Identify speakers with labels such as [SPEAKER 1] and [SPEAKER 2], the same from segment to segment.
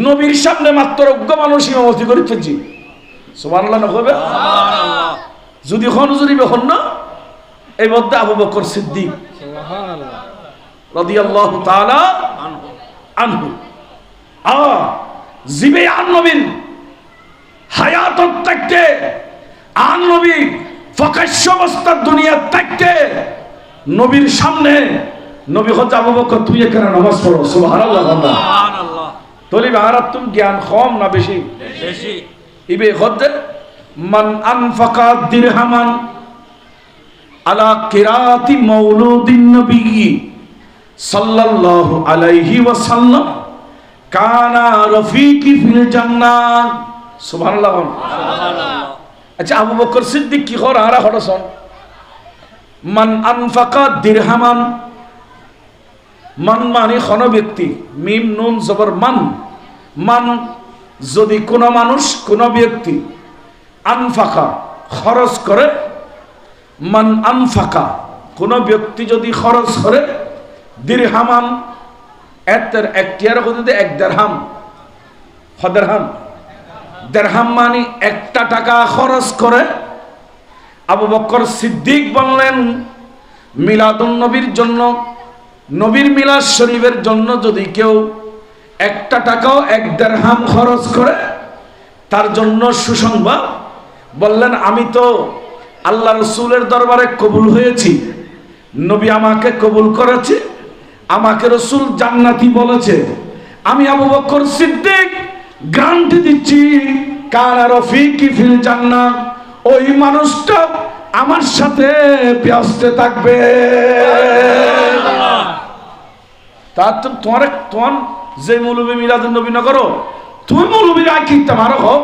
[SPEAKER 1] নবীর সামনে মাত্র অজ্ঞ মানুষ ইমামতি করিতেছি, সুবহানাল্লাহ না হবে? যদি হুজুরি হন না এই মধ্যে আবু বকর সিদ্দিক রাদিয়াল্লাহু তাআলা আনহু জিবে আন নবীর হায়াত থাকতে, আন নবী প্রকাশ্য অবস্থার দুনিয়া থাকতে নবীর সামনে নবী হচ্ছে আবু বকর তুই এখানে নামাজ পড়ো, সুবহানাল্লাহ সুবহানাল্লাহ। তলি বাহারাত তুম জ্ঞান কম না বেশি? বেশি। ইবে হচ্ছে মান আনফাকা দিরহামান আলা কিরাতি মাউলুদিন নবী সাল্লাল্লাহু আলাইহি ওয়াসাল্লাম কানা রফিকি ফিল জান্নাহ, সুবহানাল্লাহ সুবহানাল্লাহ। আচ্ছা আবু বকর সিদ্দিক কি হর আরা হড়সন মান আনফাকা দিরহামান, মান মানে কোন ব্যক্তি, মিম নুন জবর মান, মান যদি কোন মানুষ কোন ব্যক্তি আনফাকা খরচ করে, মান আনফাকা কোন ব্যক্তি যদি খরচ করে, দিরহামান এর একটিয়ার হতে এক দেরহাম, হদেরহাম দেরহাম মানে একটা টাকা খরচ করে। আবু বকর সিদ্দিক বললেন মিলাদুন নবীর জন্য, নবীর মিলাদ শরীফের জন্য যদি কেউ একটা টাকাও এক দেরহাম খরচ করে তার জন্য সুসংবাদ। বললেন আমি তো আল্লাহ রসুলের দরবারে কবুল হয়েছি, নবী আমাকে কবুল করেছে, আমাকে রসুল জান্নাতি বলেছে, আমি আবু বকর সিদ্দিক গ্যারান্টি দিচ্ছি কানা রফিকি ফিল জান্নাহ, ওই মানুষটা আমার সাথে ব্যস্ত থাকবে। তার তোমার তোমার যে মৌলবী মিলাদুন নবী না করো তুমি মৌলবীর আয় কিনতাম আরো হোক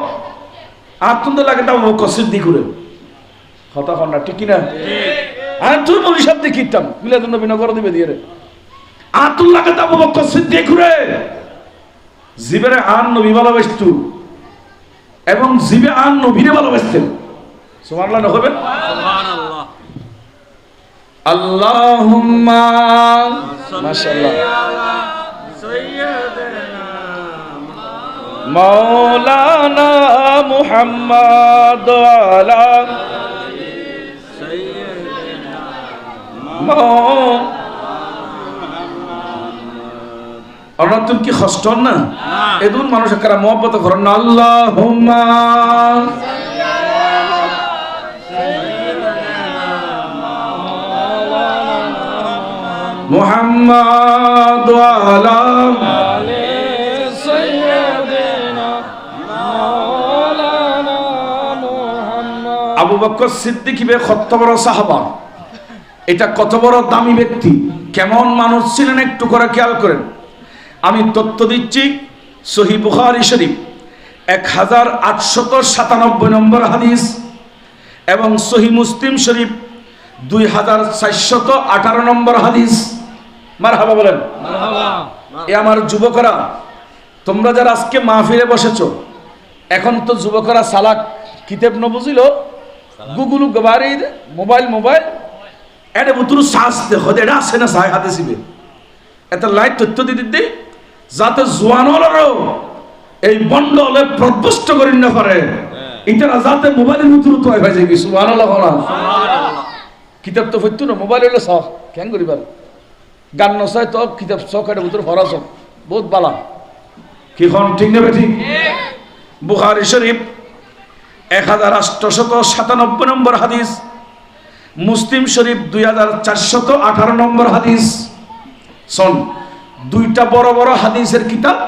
[SPEAKER 1] আর তুমি লাগে তা আবু বকর সিদ্দিক করে কথা কর না, ঠিক কিনা? আর তুই মৌলবী সাহেব দিয়ে কিনতাম মিলাদুন নবী না করো দিবে দিয়ে রে আর তুই লাগে তা আবু বকর সিদ্দিক করে জিবের আন নবী ভালোবাসতু এবং জিবে আন নবীরে ভালোবাসতেন, সুবহানাল্লাহ না হবে? সুবহানাল্লাহ। আল্লাহুম্মা মাশাআল্লাহ মাওলানা মুহাম্মদ আলা সাইয়্যিদিনা আমরা তুমি কি কষ্ট না এদুন মানুষ কারা মহব্বত করেন না। আল্লাহুম্মা মুহাম্মদ আলা সাইয়্যিদিনা মাওলানা মুহাম্মদ। আবু বকর সিদ্দিক কত বড় সাহাবা, এটা কত বড় দামি ব্যক্তি, কেমন মানুষ ছিলেন একটু করে খেয়াল করেন। আমি তথ্য দিচ্ছি সহিহ বুখারী শরীফ 1897 নম্বর হাদিস এবং সহিহ মুসলিম শরীফ 2418 নম্বর হাদিস। মারহাবা বলেন মারহাবা। এ আমার যুবকরা, তোমরা যারা আজকে মাহফিলে বসেছো, এখন তো যুবকরা সালাক কিতাব ন বুঝিল গুগল গবারি মোবাইল মোবাইল এডে বুতুর শ্বাস দেখো এটা আছে না সাই হাতে সিবে এটা লাইট তথ্য দিতে যাতে জোয়ানরাও এই বন্ডলে প্রদবষ্ট করি না পারে, ইতারা যাতে মোবাইলের ভিতরে তো হয়ে যায় কি সুবহানাল্লাহ সুবহানাল্লাহ। কিতাব তো হইতো না মোবাইল হইলে সব কেন করিবার গান নসায় তো কিতাব সকারের ভিতরে ভরা সব বহুত বালা কি কোন ঠিক নেবে ঠিক। বুখারী শরীফ 1897 নম্বর হাদিস, মুসলিম শরীফ 2418 নম্বর হাদিস। শোন দুইটা বড় বড় হাদিসের কিতাব,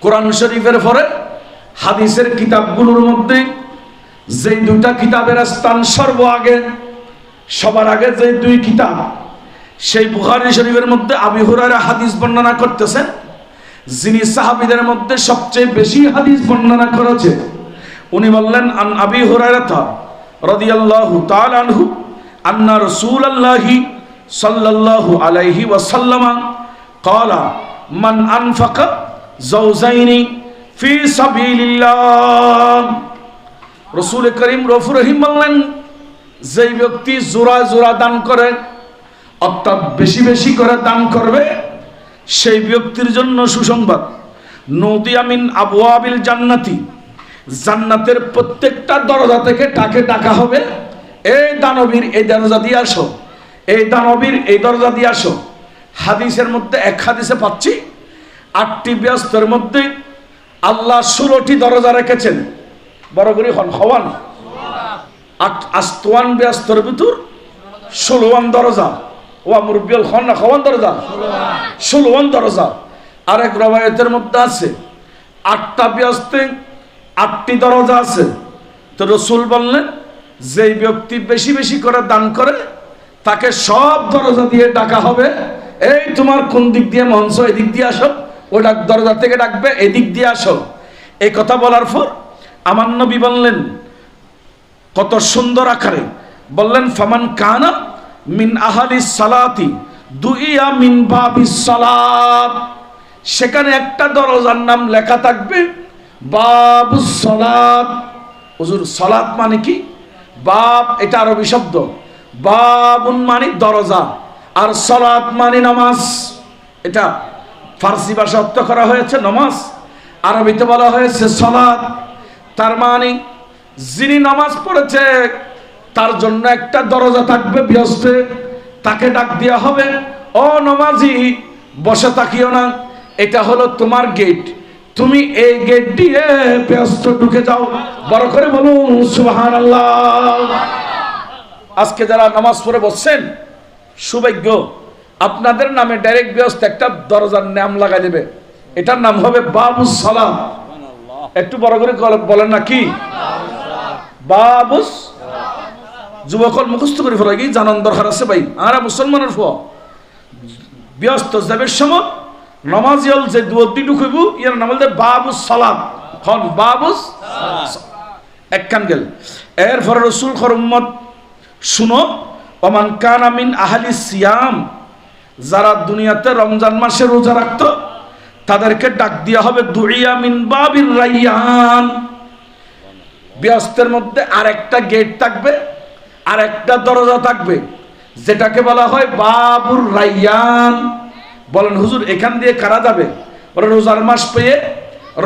[SPEAKER 1] কোরআন শরীফের পরে হাদিসের কিতাবগুলোর মধ্যে যে দুইটা কিতাবের স্থান সর্বআগে, সবার আগে যে দুই কিতাব, সেই বুখারী শরীফের মধ্যে আবু হুরায়রা হাদিস বর্ণনা করতেছেন, যিনি সাহাবীদের মধ্যে সবচেয়ে বেশি হাদিস বর্ণনা করেছে। উনি বললেন আন আবি হুরায়রা রাদিয়াল্লাহু তাআলা আনহু আন্না রাসূলুল্লাহি সাল্লাল্লাহু আলাইহি ওয়াসাল্লাম قال من أنفق زوجين في سبيل الله। রাসূল করিম রফুর রহিম বললেন যে ব্যক্তি জোড়া জোড়া দান করে অর্থাৎ বেশি বেশি করে দান করবে সেই ব্যক্তির জন্য সুসংবাদ। নদিয়া মিন আবওয়াবিল জান্নাতি, জান্নাতের প্রত্যেকটা দরজা থেকে তাকে ডাকা হবে, এই দানবীর এই দরজা দিয়ে আসো, এই দানবীর এই দরজা দিয়ে আসো। হাদিসের মধ্যে এক হাদিসে পাচ্ছি 8টি বেহেশতের মধ্যে আল্লাহ 16টি দরজা রেখেছেন। বড় করে হওয়ান 8 আস্তওয়ান বেহেশতের ভিতর 16ওয়ান দরজা। ওয়া মুরব্বিল খানা খাওয়ান দরজা 16ওয়ান দরজা। আরেক রওয়ায়াতের মধ্যে আছে 8টা বেহেশতে 8টি দরজা আছে। তো রাসূল বললেন, যেই ব্যক্তি বেশি বেশি করে দান করে তাকে সব দরজা দিয়ে ডাকা হবে, এই তোমার কোন দিক দিয়ে মঞ্চ, এদিক দিয়ে আসো, ওটা দরজা থেকে ডাকবে এদিক দিয়ে আসো। এই কথা বলার পর আমার নবী বললেন কত সুন্দর আকারে বললেন, ফামান কানা মিন আহালিস সালাতি দুইয়া মিন বাবিস সালাত। সেখানে একটা দরজার নাম লেখা থাকবে বাবুস সালাত। হুজুর সালাত মানে কি? বাব এটা আরবি শব্দ, বাবুন মানে দরজা, আর সালাত মানে নামাজ। এটা ফার্সি ভাষা অর্থ করা হয়েছে নামাজ, আরবিতে বলা হয়েছে সালাত। তার মানে যিনি নামাজ পড়েছে তার জন্য একটা দরজা থাকবে ব্যস্তে, তাকে ডাক দেওয়া হবে, ও নামাজি বসে থাকিও না, এটা হলো তোমার গেট, তুমি এই গেট দিয়ে ব্যস্ত ঢুকে যাও। বড় করে বলুন সুবহানাল্লাহ। আজকে যারা নামাজ পড়ে বসছেন, সৌভাগ্য, আপনাদের নামে ডাইরেক্ট ব্যস্ত একটা দরজার নাম লাগাই দেবে, এটার নাম হবে বাবুস সালাত। একটু বড় করে বলেন না কি? বাবুস। যুবকল মুখস্থ করে ফেলা কি জানান দরকার আছে ভাই, আর মুসলমানের ফুয়া ব্যস্ত যাবের সময় নমাজিয়াল যে দুটি ঢুকইব ইয়ার নাম বলতে বাবুস সালাত। হন বাবুস এক কান গেল। এরপরে রাসূল খর উম্মত শুনো, ওমান কানা মিন আহলি সিয়াম, যারা দুনিয়াতে রমজান মাসে রোজা রাখতো তাদেরকে ডাক দেওয়া হবে দুইয়া মিন বাবির রাইয়ান। ব্যস্তের মধ্যে আরেকটা গেট থাকবে, আরেকটা দরজা থাকবে, যেটাকে বলা হয় বাবুর রাইয়ান। বলেন হুজুর এখান দিয়ে কারা যাবে? বলে রোজার মাস পেয়ে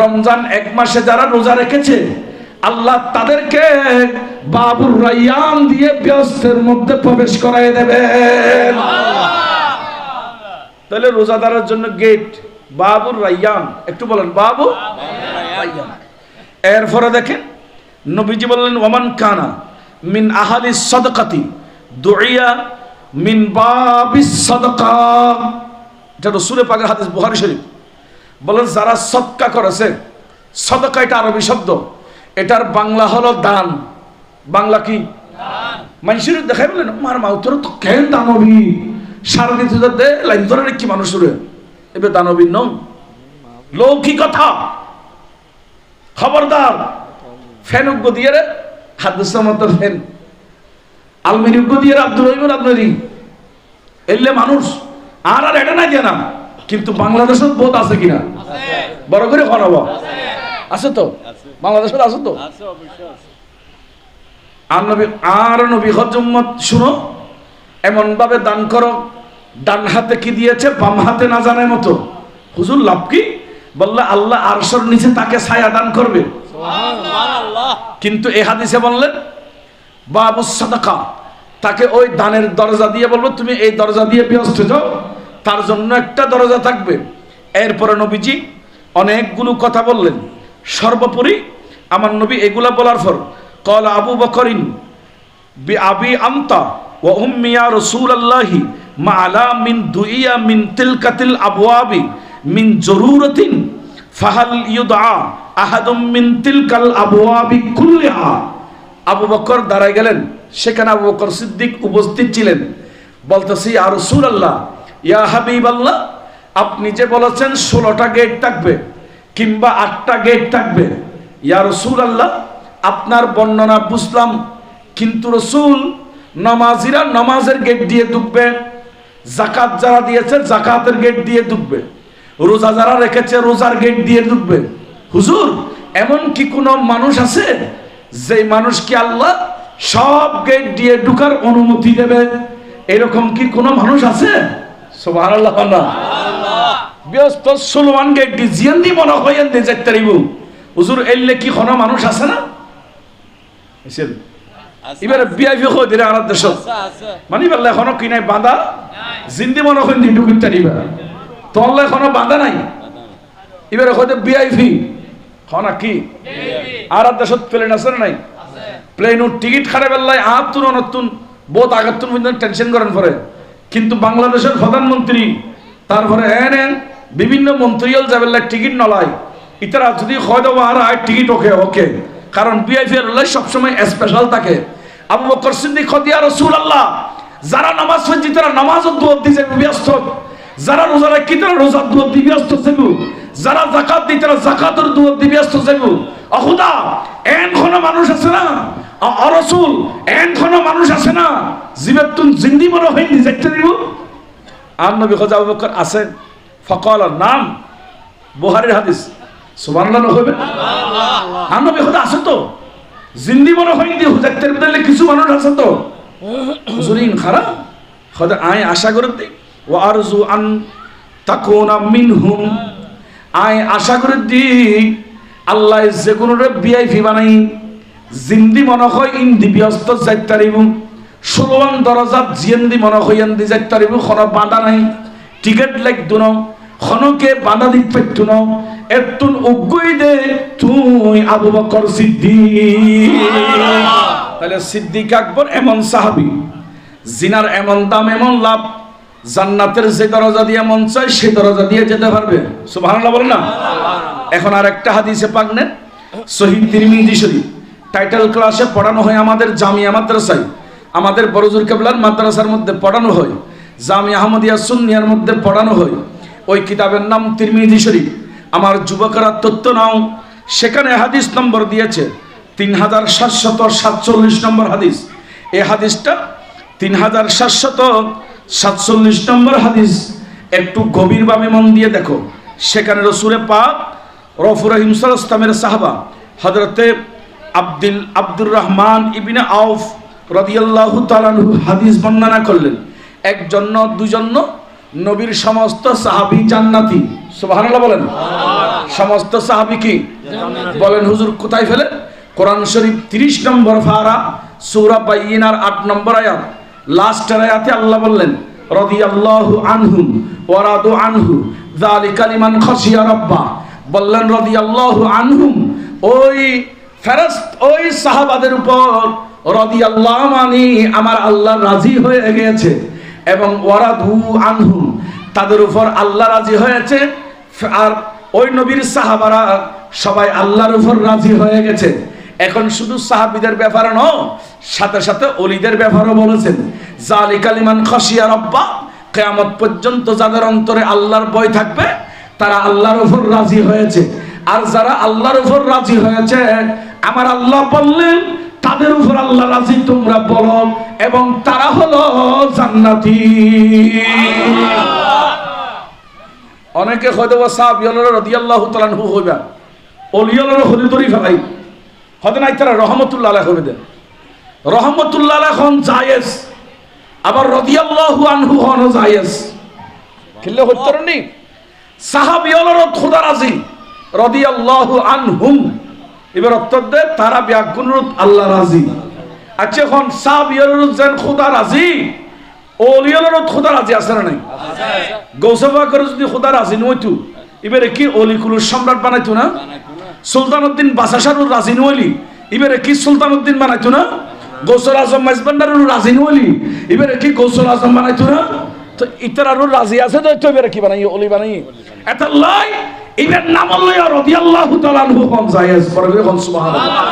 [SPEAKER 1] রমজান এক মাসে যারা রোজা রেখেছে আল্লাহ তাদেরকে বাবুর রাইয়ান দিয়ে ব্যস্তের মধ্যে প্রবেশ করায় দেবেন। তাহলে রোজাদারের জন্য গেট বাবুর রাইয়ান। একটু বলেন বাবু রাইয়ান। এরপরে দেখেন নবীজি বললেন, ওমান কানা মিন আহালিস সাদাকাতি দুইয়া মিন বাবিস সাদাকা। এটা রাসূলের পাকের হাদিস, বুখারী শরীফ। বলেন যারা সদকা করেছে, সদকা এটা আরবি শব্দ, এটার বাংলা হলো দান। বাংলা কি? দান। মানুষের দেখাই বলেন মার মাউতর তো কেন দানবী সারাদিন তুই দে লাইন ধরে কি মানুষের এবার দানবী নন, লৌকিকতা। খবরদার ফ্যান উগ্গ দিয়ে রে হাদিস মতো ফ্যান আলমির উগ্গ দিয়ে আব্দুল রহিম আপনারই এলে মানুষ আর আর এটা না দিয়ে না। কিন্তু বাংলাদেশের বোধ আছে কিনা? বড় করে খনাবো আছে তো, বাংলাদেশের আছে তো। আর নবী হজম্মত শুনো, এমন ভাবে দান করো ডান হাতে কি দিয়েছে বাম হাতে না জানার মতো। হুজুর লাভ কি? বললে আল্লাহ আরশের নিচে তাকে ছায়া দান করবে। কিন্তু এই হাদিসে বললেন বাবুস সাদাকা, তাকে ওই দানের দরজা দিয়ে বলবো তুমি এই দরজা দিয়ে ব্যস্ত যাও, তার জন্য একটা দরজা থাকবে। এরপরে নবীজি অনেকগুলো কথা বললেন। সর্বোপরি আমার নবী এগুলা বলার পর ক্বালা আবু বকরিন বিআবি আনতা ওয়া উম্মি ইয়া রাসূলুল্লাহি মা আলা মিন দুইয়া মিন তিলকাতিল আবওয়াবি মিন জরুরাতিন ফাহাল ইউদআ আহাদুম মিন তিলকাল আবওয়াবি কুল্লিহা। আবু বকর দাঁড়ায় গেলেন, সেখানে আবু বকর সিদ্দিক উপস্থিত ছিলেন। বলতেছি ইয়া রাসূলুল্লাহ, ইয়া হাবিবাল্লাহ, আপনি যে বলেছেন 16টা গেট থাকবে কিংবা 8টা গেট থাকবে, ইয়া রাসূলুল্লাহ আপনার বর্ণনা বুঝলাম, কিন্তু রাসূল নামাজিরা নামাজের গেট দিয়ে ঢুকবে, যাকাত যারা দিয়েছে যাকাতের গেট দিয়ে ঢুকবে, রোজা যারা রেখেছে রোজার গেট দিয়ে ঢুকবে। হুজুর এমন কি কোনো মানুষ আছে যে মানুষকে আল্লাহ সব গেট দিয়ে ঢুকার অনুমতি দেবে? এরকম কি কোনো মানুষ আছে? সুবহানাল্লাহ। ব্যস্ত সুলমান গেট দি জিয়ান্দি মনে হইয়েন দে যাইতে রাইব হুজুর এলে কি কোনো মানুষ আছে না বুঝছেন এবারে বিআইপি কই দিরে আর দেশ মানে বললে এখনো কি নাই বাঁধা জিন্দি মনে হইন দি ঢুকিতে দিবা তোলে এখনো বাঁধা নাই এবারে কইতে বিআইপি হনা কি আর দেশত প্লেন আছে না নাই প্লেনের টিকিট খারে বেলায় আতুন নতুন বহুত আগাতুন পর্যন্ত টেনশন করেন পরে কিন্তু বাংলাদেশের প্রধানমন্ত্রী তারপরে এন বিভিন্ন মন্ত্রীল যাবেলা টিকিট নলাই ইতারা যদি হয় দেবো আর টিকিট ওকে ওকে কারণ বিআইপি এর সব সময় স্পেশাল থাকে আবু বকর সিদ্দিক ইয়া রাসূলুল্লাহ যারা নামাজ পড়ছে তারা নামাজত দুয়াত দিতে ব্যস্ত যারা রোজা রাখি তারা রোজার দুয়াত দিতে ব্যস্ত যাবো যারা যাকাত দিতে তারা যাকাতের দুয়াত দিতে ব্যস্ত যাবো খোদা এন কোন মানুষ আছে না আর রাসূল এন কোন মানুষ আছে না জিবাতুন জিন্দি মনে হয় নি যাইতে দিব আর নবী খোদা আবু বকর আছেন ফাকাল নাম বুখারীর হাদিস সুবহানাল্লাহ হবে সুবহানাল্লাহ আর নবী খোদা আছে তো জিন্দি মনে হয় নি যাইতে বদলে কিছু মানুষ আছে তো হুজুরিন খারা খোদা আয় আশা করে দি ওয়া আরজু আন তাকুনা মিনহুম আয় আশা করে দি আল্লাহ যে কোনো বিআইপি বানাই জিন্দি মনে হয় ইন্দি ব্যস্ত যাইতারিব সুলমান দরজাত জিন্দি মনে হয় ইন্দি যাইতারিব কোনো বাধা নাই টিকিট লাগতো না খনকে বাধা দিতে পারতো না এতুন উগ্গই দে তুই আবু বকর সিদ্দিক তাহলে সিদ্দিক আকবর এমন সাহাবী জিনার এমন দাম এমন লাভ জান্নাতের যে দরজা দিয়ে মন চায় সেই দরজা দিয়ে যেতে পারবে সুবহানাল্লাহ বলেন না এখন আর একটা হাদিসে পাক নেন সহিহ তিরমিজি শরীফ টাইটেল ক্লাসে পড়ানো হয় আমাদের জামিয়া মাদ্রাসায় আমাদের বরজুর কেবলার মাদ্রাসার মধ্যে পড়ানো হয় জামিয়া আহমদিয়া সুন্নিয়ার মধ্যে পড়ানো হয় ওই কিতাবের নাম তিরমিজি শরীফ আমার যুবকরা তথ্য নাও সেখানে হাদিস নম্বর দিয়েছে 3747 নম্বর হাদিস এই হাদিসটা 3747 নম্বর হাদিস একটু গভীরভাবে মন দিয়ে দেখো সেখানে রাসূলে পাক রফুর রহিম সাল্লাল্লাহু আলাইহি ওয়াসাল্লামের সাহাবা হযরতে আব্দুর রহমান ইবনে আউফ রাদিয়াল্লাহু তাআলা আনহু হাদিস বর্ণনা করলেন একজন না দুইজন না নবীর সমস্ত সাহাবী জান্নাতি সুবহানাল্লাহ বলেন সমস্ত সাহাবী কি বলেন হুজুর কোথায় ফেলে কোরআন শরীফ 30 নম্বর পারা সূরা বাইয়িনার 8 নম্বর আয়াত লাস্টের আয়াতে আল্লাহ বললেন রাদিয়াল্লাহু আনহুম ওয়া রাদু আনহু যালিকা লিমান খাশিয়া রাব্বা বললেন রাদিয়াল্লাহু আনহুম ওই ফেরেশত ওই সাহাবাদের উপর রাদিয়াল্লাহু মানি আমার আল্লাহ রাজি হয়ে গেছে এবং ওয়ারাদু আনহুম তাদের উপর আল্লাহ রাজি হয়েছে আর ওই নবীর সাহাবারা সবাই আল্লাহর উপর রাজি হয়ে গেছে এখন শুধু সাহাবীদের ব্যাপারে নয় সাথে সাথে ওলিদের ব্যাপারও বলেছেন যালিকা লিমান খাশিয়া রাব্বা কিয়ামত পর্যন্ত যাদের অন্তরে আল্লাহর ভয় থাকবে তারা আল্লাহর উপর রাজি হয়েছে আর যারা আল্লাহর উপর রাজি হয়েছে আমার আল্লাহ বললেন তাদের উপর আল্লাহ রাজি তোমরা বলো এবং তারা হলো জান্নাতি অনেকে হয়তো সাহাবী রাদিয়াল্লাহু তাআলা আনহু হইবা ওলিয়ার হলি ধরি ফেলাই হয়তো নাই তারা রহমতুল্লাহ আলাইহি হবে দেন রহমতুল্লাহ আলাইহি হন জায়েজ আবার রাদিয়াল্লাহু আনহু হন জায়েজ কিল্লে হইতর নি সাহাবীয়লর খোদা রাজি রাদিয়াল্লাহু আনহুম এবার উত্তর দে তারা ব্যাগুণরূপ আল্লাহ রাজি আচ্ছা এখন সাহাবীয়লর যেন খোদা রাজি ওলিয়লর খোদা রাজি আছে না নাই আছে গৌসে পাকের যদি খোদা রাজি নইতো এবারে কি অলিকুলুর সম্রাট বানাইতো না সুলতানুদ্দিন বাদশাহর রাজি নইলি এবারে কি সুলতানুদ্দিন বানাইতো না গৌসুল আজম মাইজবান্ডারুর রাজি নইলি এবারে কি গৌসুল আজম বানাইতো না তো ইতরারুর রাজি আছে তো এবারে কি বানাই অলি বানাই এটা লাই ইবেন নাম আল্লাহ রাদিয়াল্লাহু তাআলা আনহু কোন জায়েজ পড়বে কোন সুবহানাল্লাহ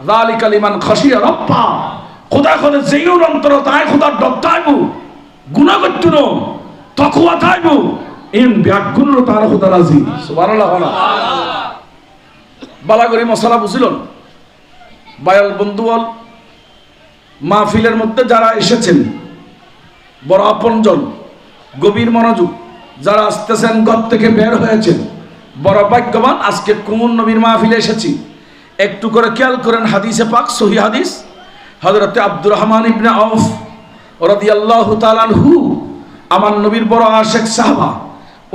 [SPEAKER 1] যালিকা লিমান খাশিয়া রাব্বা খোদা কোন যেইর অন্তর তাই খোদার ডক্তাইবু গুনাহ করতুনো তাকওয়া তাইবু ইন ব্যাগুণ তার খোদা রাজি সুবহানাল্লাহ বালাগরি মশলা বুঝিলেন বায়াল বন্ধুওয়াল মাহফিলের মধ্যে যারা এসেছেন বড় আপনজন গভীর মনোযোগ যারা আসতেছেন ঘর থেকে বের হয়েছেন বড় ভাগ্যবান আজকে কোন নবীর মাহফিলে এসেছি একটু করে খেয়াল করেন হাদিসে পাক সহিহ হাদিস হযরতে আব্দুর রহমান ইবনে আউফ রাদিয়াল্লাহু তাআলা আনহু আমার নবীর বড় আশিক সাহাবা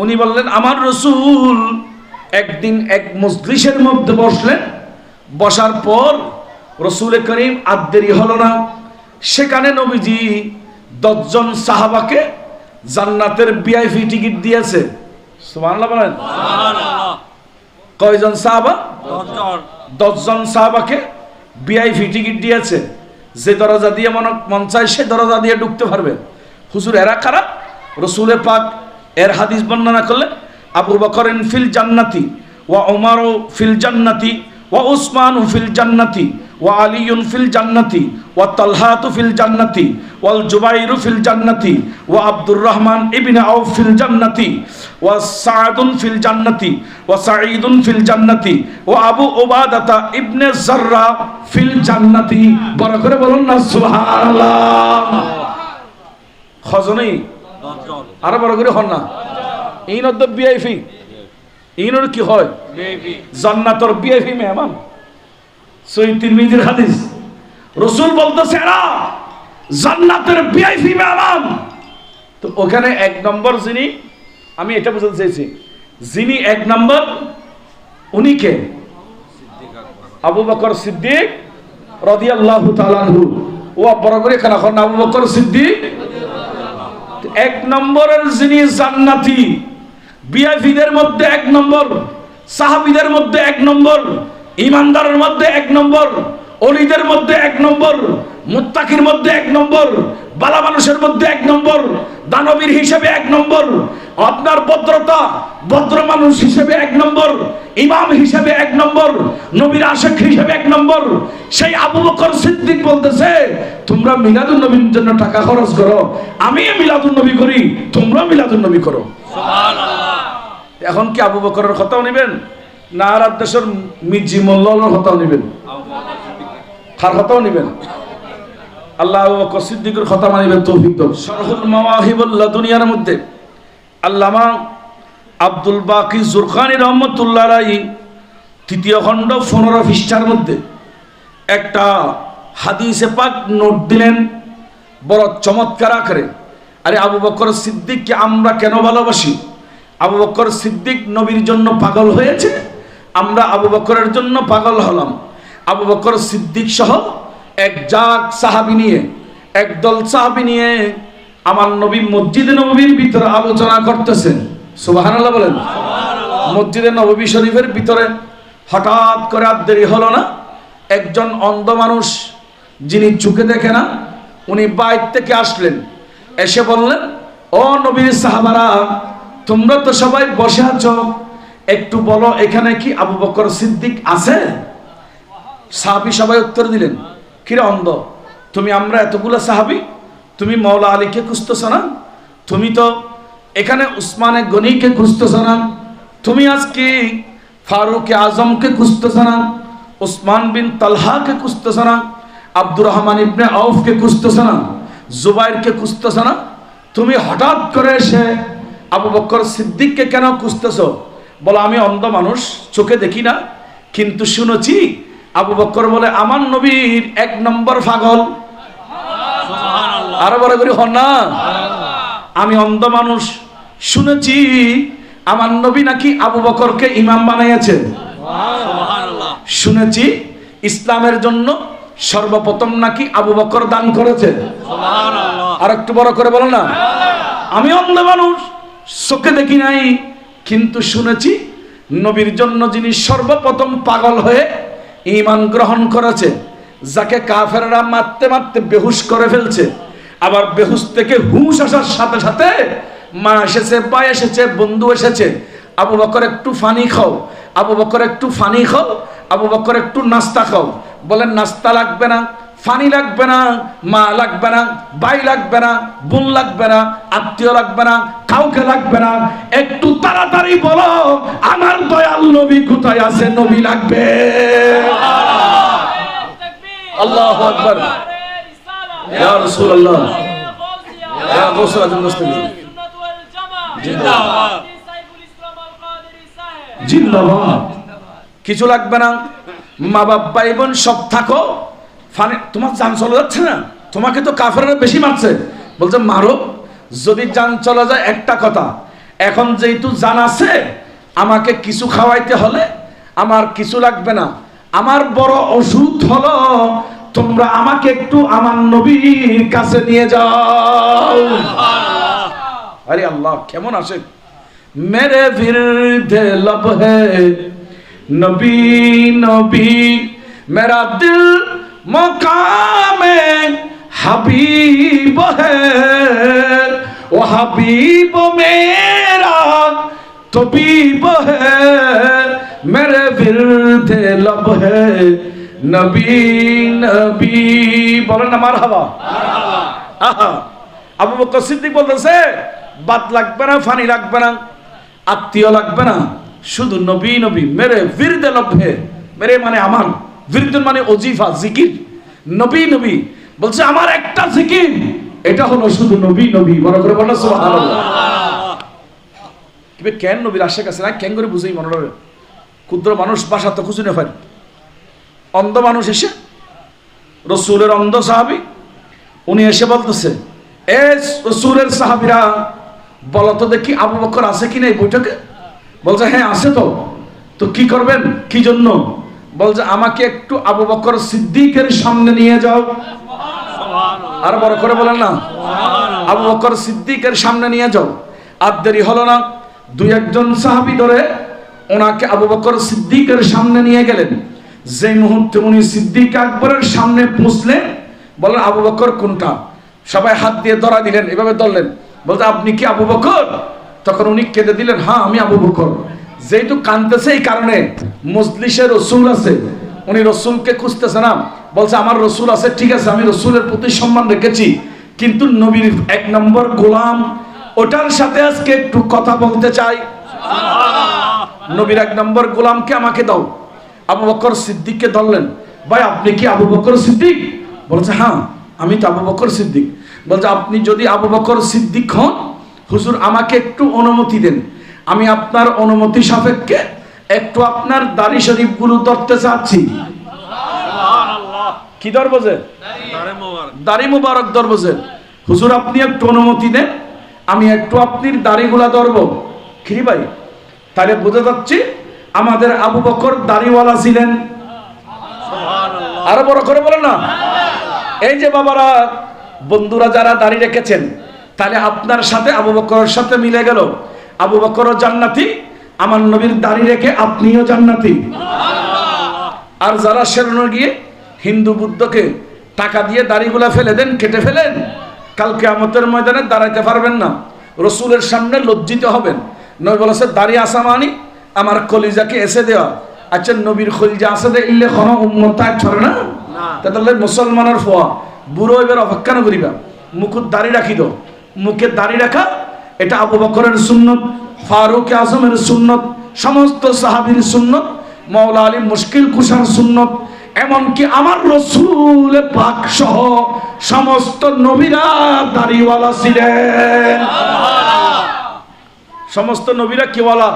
[SPEAKER 1] উনি বললেন আমার রাসূল একদিন এক মজলিসের মধ্যে বসলেন, বসার পর রাসূল করিম আর দেরি হলো না, সেখানে নবীজি 10 জন সাহাবাকে জান্নাতের ভিআইপি টিকিট দিয়েছে। সুবহানাল্লাহ বলেন। সুবহানাল্লাহ। কয়জন সাহাবা? 10 জন সাহাবাকে ভিআইপি টিকিট দিয়েছে, যে দরজা দিয়ে মন চায় সে দরজা দিয়ে ঢুকতে পারবে। হুজুর এরা কারা? রাসূল পাক এর হাদিস বর্ণনা করলেন, আবু বকরিন ফিল জান্নাতি ওয়া উমারু ফিল জান্নাতি ওয়া উসমানু ফিল জান্নাতি ওয়া আলিয়ুন ফিল জান্নাতি ওয়া তালহাতু ফিল জান্নাতি ওয়াল জুবাইরু ফিল জান্নাতি ওয়া আব্দুর রহমান ইবনে আউফ ফিল জান্নাতি ওয়া সাআদুন ফিল জান্নাতি ওয়া সাঈদুন ফিল জান্নাতি ওয়া আবু উবাদাতা ইবনে জাররা ফিল জান্নাতি। বড় করে বলুন না সুবহানাল্লাহ। খজনেই আরো বড় করে হন না। এই নদ্য ভিআইপি, ইনোর কি হয়? জান্নাতের ভিআইপি মেহমান। সহিহ তিরমিজির হাদিস, রাসূল বলতেছে এরা জান্নাতের ভিআইপি মেহমান। তো ওখানে 1 নম্বর যিনি, আমি এটা বুঝাতে চাইছি, যিনি 1 নম্বর উনি কে? আবু বকর সিদ্দিক রাদিয়াল্লাহু তাআলা আনহু। ও বড় করে কেন হন আবু বকর সিদ্দিক? 1 নম্বরের যিনি জান্নাতি, ভিআইপিদের মধ্যে 1 নম্বর, সাহাবীদের মধ্যে 1 নম্বর, ইমানদারের মধ্যে 1 নম্বর, ওলিদের মধ্যে 1 নম্বর, মুত্তাকির মধ্যে 1 নম্বর, বালা মানুষের মধ্যে 1 নম্বর, দানবীর হিসেবে 1 নম্বর, আপনার ভদ্রতা ভদ্র মানুষ হিসেবে 1 নম্বর, ইমাম হিসেবে 1 নম্বর, নবীর আশিক হিসেবে 1 নম্বর, সেই আবু বকর সিদ্দিক বলতেছে তোমরা মিলাদুন নবীর জন্য টাকা খরচ করো, আমি মিলাদুন নবী করি, তোমরা মিলাদুন নবী করো। সুবহানাল্লাহ। এখন কি আবু বকরের কথাও নেবেন না আর দেশের মির্জি মোল্লার কথাও নেবেন? কার কথাও নেবেন? আল্লাহ আবু বকর সিদ্দিকের কথা মানিবেন তৌফিক দাও। শরহুল মাওয়াহিবুল লাদুনিয়ার মধ্যে আল্লামা আব্দুল বাকি জুরখানি রহমাতুল্লাহ আলাইহি 3য় খণ্ড 15 পৃষ্ঠার মধ্যে একটা হাদিসে পাক নোট দিলেন বড় চমৎকার আকারে। আরে আবু বকর সিদ্দিককে আমরা কেন ভালোবাসি? আবু বকর সিদ্দিক নবীর জন্য পাগল হয়েছে, আমরা আবু বকরের জন্য পাগল হলাম। আবু বকর সিদ্দিক সহ একজাক সাহাবী নিয়ে, একদল সাহাবী নিয়ে আমার নবী মসজিদে নববীর ভিতরে আলোচনা করতেছেন। সুবহানাল্লাহ বলেন। মসজিদে নববী শরীফের ভিতরে হঠাৎ করে আর দেরি হলো না, একজন অন্ধ মানুষ যিনি চোখে দেখে না, উনি বাইর থেকে আসলেন, এসে বললেন ও নবীর সাহাবারা তোমরা তো সবাই বসে আছো, একটু বলো এখানে কি আবু বকর সিদ্দিক আছে? সাহাবী সবাই উত্তর দিলেন কিরে অন্ধ, তুমি আমরা এতগুলো সাহাবী, তুমি মওলা আলীকে খুঁজতেছ না? তুমি তো এখানে উসমানে গনিকে খুঁজতেছ না? তুমি আজকে ফারুক আজমকে খুঁজতেছ না? উসমান বিন তালহাকে খুঁজতেছ না? আব্দুর রহমান ইবনে আউফকে খুঁজতেছ না? জুবাইরকে খুঁজতেছ না? তুমি হঠাৎ করে এসে আবু বকর সিদ্দিককে কেন খুঁজতেছ? বলো আমি অন্ধ মানুষ, চোখে দেখি না, কিন্তু শুনেছি আবু বকর বলে আমার নবীর 1 নম্বর পাগল। আরো বড় করে হন না। আমি অন্ধ মানুষ, শুনেছি আমার নবী নাকি আবু বকরকে ইমাম বানিয়েছেন। শুনেছি ইসলামের জন্য সর্বপ্রথম নাকি আবু বকর দান করেছে। আর একটু বড় করে বলো না। আমি অন্ধ মানুষ, চোখে দেখি নাই, কিন্তু শুনেছি নবীর জন্য যিনি সর্বপ্রথম পাগল হয়ে ঈমান গ্রহণ করেছে, যাকে কাফেররা মারতে মারতে বেহুশ করে ফেলছে, আবার বেহুশ থেকে হুঁশ আসার সাথে সাথে মা এসেছে, ভাই এসেছে, বন্ধু এসেছে, আবু বকর একটু পানি খাও, আবু বকর একটু পানি খাও, আবু বকর একটু নাস্তা খাও। বলেন নাস্তা লাগবে না, পানি লাগবে না, মা লাগবে না, ভাই লাগবে না, বোন লাগবে না, আত্মীয় লাগবে না, কাউকে লাগবে না, একটু তাড়াতাড়ি বলো আমার দয়াল নবী কোথায় আছে, নবী লাগবে। আল্লাহু আকবার। ইয়া রাসূলুল্লাহ, ইয়া গাউসুল আজম দস্তগীর জিন্দাবাদ, জিন্দাবাদ। কিছু লাগবে না, মা বাপ ভাই বোন সব থাকো, তোমার জান চলে যাচ্ছে না, তোমাকে তো কাফেররা বেশি মারছে, বলছে মারো, যদি জান চলে যায় একটা কথা, এখন যেহেতু জান আছে আমাকে কিছু খাওয়াইতে হলে আমার কিছু লাগবে না, আমার বড় ওষুধ হলো তোমরা আমাকে একটু আমার নবীর কাছে নিয়ে যাও। আরে আল্লাহ কেমন আসে, মেরে বিরুদ্ধে लब है नबी नबी मेरा दिल मकामे हबीब है वो हबीब मेरा तबीब है मेरे विरुद्धे लब है नबी नबी बोलें ना मारहाबा। আবু বকর সিদ্দিক বলতেছে বাত লাগবে না, ফানি লাগবে না, আত্মীয় লাগবে না, শুধু নবী নবী মেরে বিরুদ্ধে लब है। মেরে মানে আমার, বিরুদ্ধ মানে ওজিফা জিকির, নবী নবী বলছে আমার একটা জিকির, এটা হলো শুধু নবী নবী। বড় করে বলো সুবহানাল্লাহ। কিবে কেন নবীর আশেক আছে না, কেন করে বুঝেই মনে হবে। ক্ষুদ্র মানুষ বাসা তো খুঁজে নেই, অন্ধ মানুষ এসে রসুলের অন্ধ সাহাবী, উনি এসে বলতেছে এ রসুলের সাহাবীরা বলো তো দেখি আবু বকর আছে কিনা এই বৈঠকে। বলছে হ্যাঁ আছে তো। তো কি করবেন, কি জন্য? বলছে আমাকে একটু আবু বকর সিদ্দিকের সামনে নিয়ে যাও। আর বড় করে বলেন না, আবু বকর সিদ্দিকের সামনে নিয়ে যাও। আর দেরি হলো না, দুই একজন সাহাবী ধরে ওনাকে আবু বকর সিদ্দিকের সামনে নিয়ে গেলেন। যে মুহূর্তে উনি সিদ্দিক আকবরের সামনে পৌঁছলেন, বলেন আবু বকর কোনটা? সবাই হাত দিয়ে ধরা দিলেন, এভাবে ধরলেন। বলতে আপনি কি আবু বকর? তখন উনি কেঁদে দিলেন হ্যাঁ আমি আবু বকর। যেহেতু কাঁদতেছে এই কারণে মজলিসে রসুল আছে, উনি রসুলকে খুঁজতেছে না, বলছে আমার রসুল আছে, ঠিক আছে আমি রসুলের প্রতি সম্মান রেখেছি, কিন্তু নবীর এক নম্বর গোলাম ওটার সাথে আজকে একটু কথা বলতে চাই। নবীর এক নম্বর গোলামকে আমাকে দাও। আবু বকর সিদ্দিককে ধরলেন, ভাই আপনি কি আবু বকর সিদ্দিক? বলছে হ্যাঁ আমি তো আবু বকর সিদ্দিক। বলছে আপনি যদি আবু বকর সিদ্দিক হন, হুজুর আমাকে একটু অনুমতি দেন, আমি আপনার অনুমতি সাপেক্ষে একটু আপনার দাড়ি শরীফ গুলো ধরতে চাচ্ছি। কি ধরবো যে? দাড়ি মুবারক ধরবো যে। হুজুর আপনি একটু অনুমতি দেন, আমি একটু আপনার দাড়িগুলা ধরবো। কি ভাই, তাহলে বোঝা যাচ্ছে আমাদের আবু বকর দাড়িওয়ালা ছিলেন। আরো বড় করে বলেন না। এই যে বাবারা বন্ধুরা যারা দাড়ি রেখেছেন, তাহলে আপনার সাথে আবু বকরের সাথে মিলে গেল। আবু বকরও জান্নাতি, আমার নবীর দাড়ি রেখে আপনিও জান্নাতি। আর যারা শরণে গিয়ে হিন্দু বুদ্ধকে টাকা দিয়ে দাড়িগুলা ফেলে দেন, কেটে ফেলেন, কাল কিয়ামতের ময়দানে দাঁড়াইতে পারবেন না, রসুলের সামনে লজ্জিত হবেন। নবী বলেছে দাড়ি আসামানি আমার কলিজাকে এসে দেওয়া। আচ্ছা নবীর কলিজা আছে দে ইল্লে কোনো উম্মত তাই ছড়ে না, তাহলে মুসলমানের ফোয়া বুড়ো এবার অপেক্ষা না করিবা, মুকুট দাড়ি রাখি দো। মুখে দাড়ি রাখা এটা আবু বকরের সুন্নত, ফারুক আজমের সুন্নত, সমস্ত সাহাবীর সুন্নত, মাওলা আলী মুশকিল কুশার সুন্নত, এমনকি আমার রসুল পাক সহ সমস্ত নবীরা দাড়িওয়ালা ছিলেন। সমস্ত নবীরা কিওয়ালা?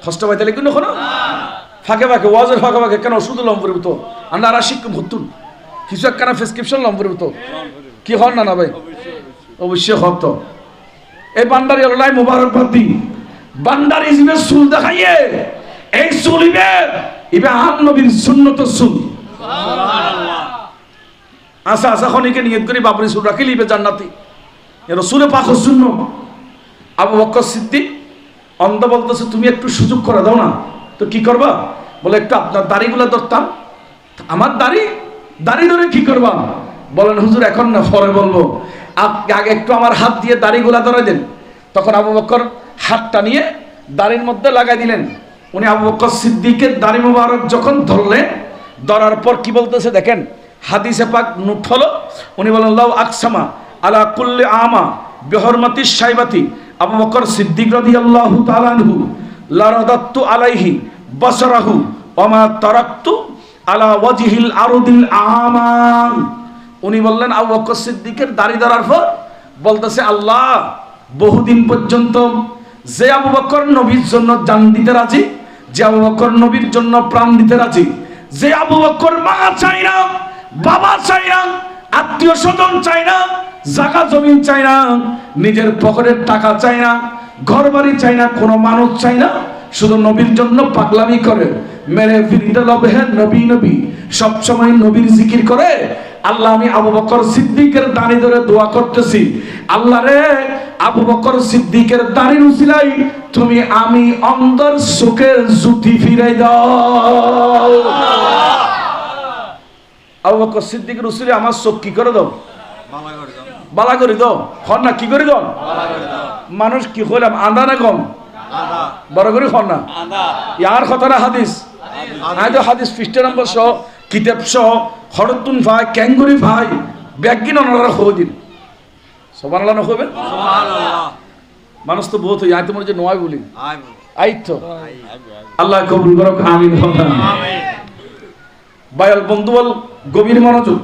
[SPEAKER 1] কষ্ট পাইতে লিখুন না ফাঁকে ফাঁকে ওয়াজের ফাঁকে ফাঁকে কেন ওষুধ লম্বরিব তো আমরা রাশিক ভর্তুন কিছু একখানা প্রেসক্রিপশন লম্বরিব তো কি হন না না ভাই? অবশ্যই হত। এই বান্দারি আল্লাহ মুবারকবাদ দিন। বান্দারি জিবে চুল দেখাইয়ে এই চুল ইবে আম নবীর সুন্নত চুল। আচ্ছা আচ্ছা খনিকে নিয়ত করি বাবরি চুল রাখিলি ইবে জান্নাতি, রসুলে পাক শূন্য। আবু বকর সিদ্দিক অন্ধ বলতেছে তুমি একটু সুযোগ করে দাও না। তো কি করবা? বলে একটু আপনার দাড়িগুলো ধরতাম। আমার দাড়ি ধরে কি করবা? বলেন হুজুর এখন না, পরে বলবো, আগে একটু আমার হাত দিয়ে দাড়িগুলা ধরে দেন। তখন আবু বকর হাতটা নিয়ে দাড়ির মধ্যে লাগাই দিলেন। উনি আবু বকর সিদ্দিকের দাড়ি মুবারক যখন ধরলেন, ধরার পর কি বলতেছে দেখেন, হাদিসে পাক নুট হলো, উনি বলেন লাউ আকসামা আলা কুল্লি আমা বিহরমতি সাইবাতি আবু বকর সিদ্দিক রাদিয়াল্লাহু তাআলা আনহু লারাদাতু আলাইহি বাসরাহু ওয়া মা তারাকতু আলা ওয়াজহিল আরদিল আমান। উনি বললেন আবু বকর সিদ্দিকের দাড়ি ধরার পর বলতেছে আল্লাহ বহুদিন পর্যন্ত যে আবু বকর নবীর জন্য জান দিতে রাজি, যে আবু বকর নবীর জন্য প্রাণ দিতে রাজি, যে আবু বকর মা চাই না, বাবা চাই না, আত্মীয় স্বজন চাই না, জায়গা জমিন চাই না, নিজের পকেটের টাকা চাই না, ঘর বাড়ি চাই না, কোনো মানুষ চাই না, শুধু নবীর জন্য পাগলামি করে। মেরে ফিরিতে লবে নবী নবী, সব সময় নবীর জিকির করে। আল্লাহ, আমি আবু বকর সিদ্দিকের দাড়ি ধরে দোয়া করতেছি, আল্লাহ রে আবু বকর সিদ্দিকের দাড়ির উসিলাই তুমি আমি অন্ধর চোখের জ্যোতি ফিরাই দাও। আবু বকর সিদ্দিকের উসিলাই আমার চোখ কি করে দাও? বালা করে দাও। হন না, কি করে দাও? মানুষ কি হইলাম, আন্দা না কম বড় করে হন না। ইয়ার কথা না হাদিস, আয়তো হাদিস পৃষ্ঠা নম্বর সহ, কিতাব সহ, হরতুন ভাই, ক্যাঙ্গুরি ভাই, ব্যাগিন ওনারা হয়ে দিন। সুবহানাল্লাহ না হবেন? মানুষ তো বহুত হই, আয়তো মনে যে নয় বলি আইতো। আল্লাহ কবুল করুক, আমিন। বায়াল বন্ধু বল, গভীর মনোযোগ।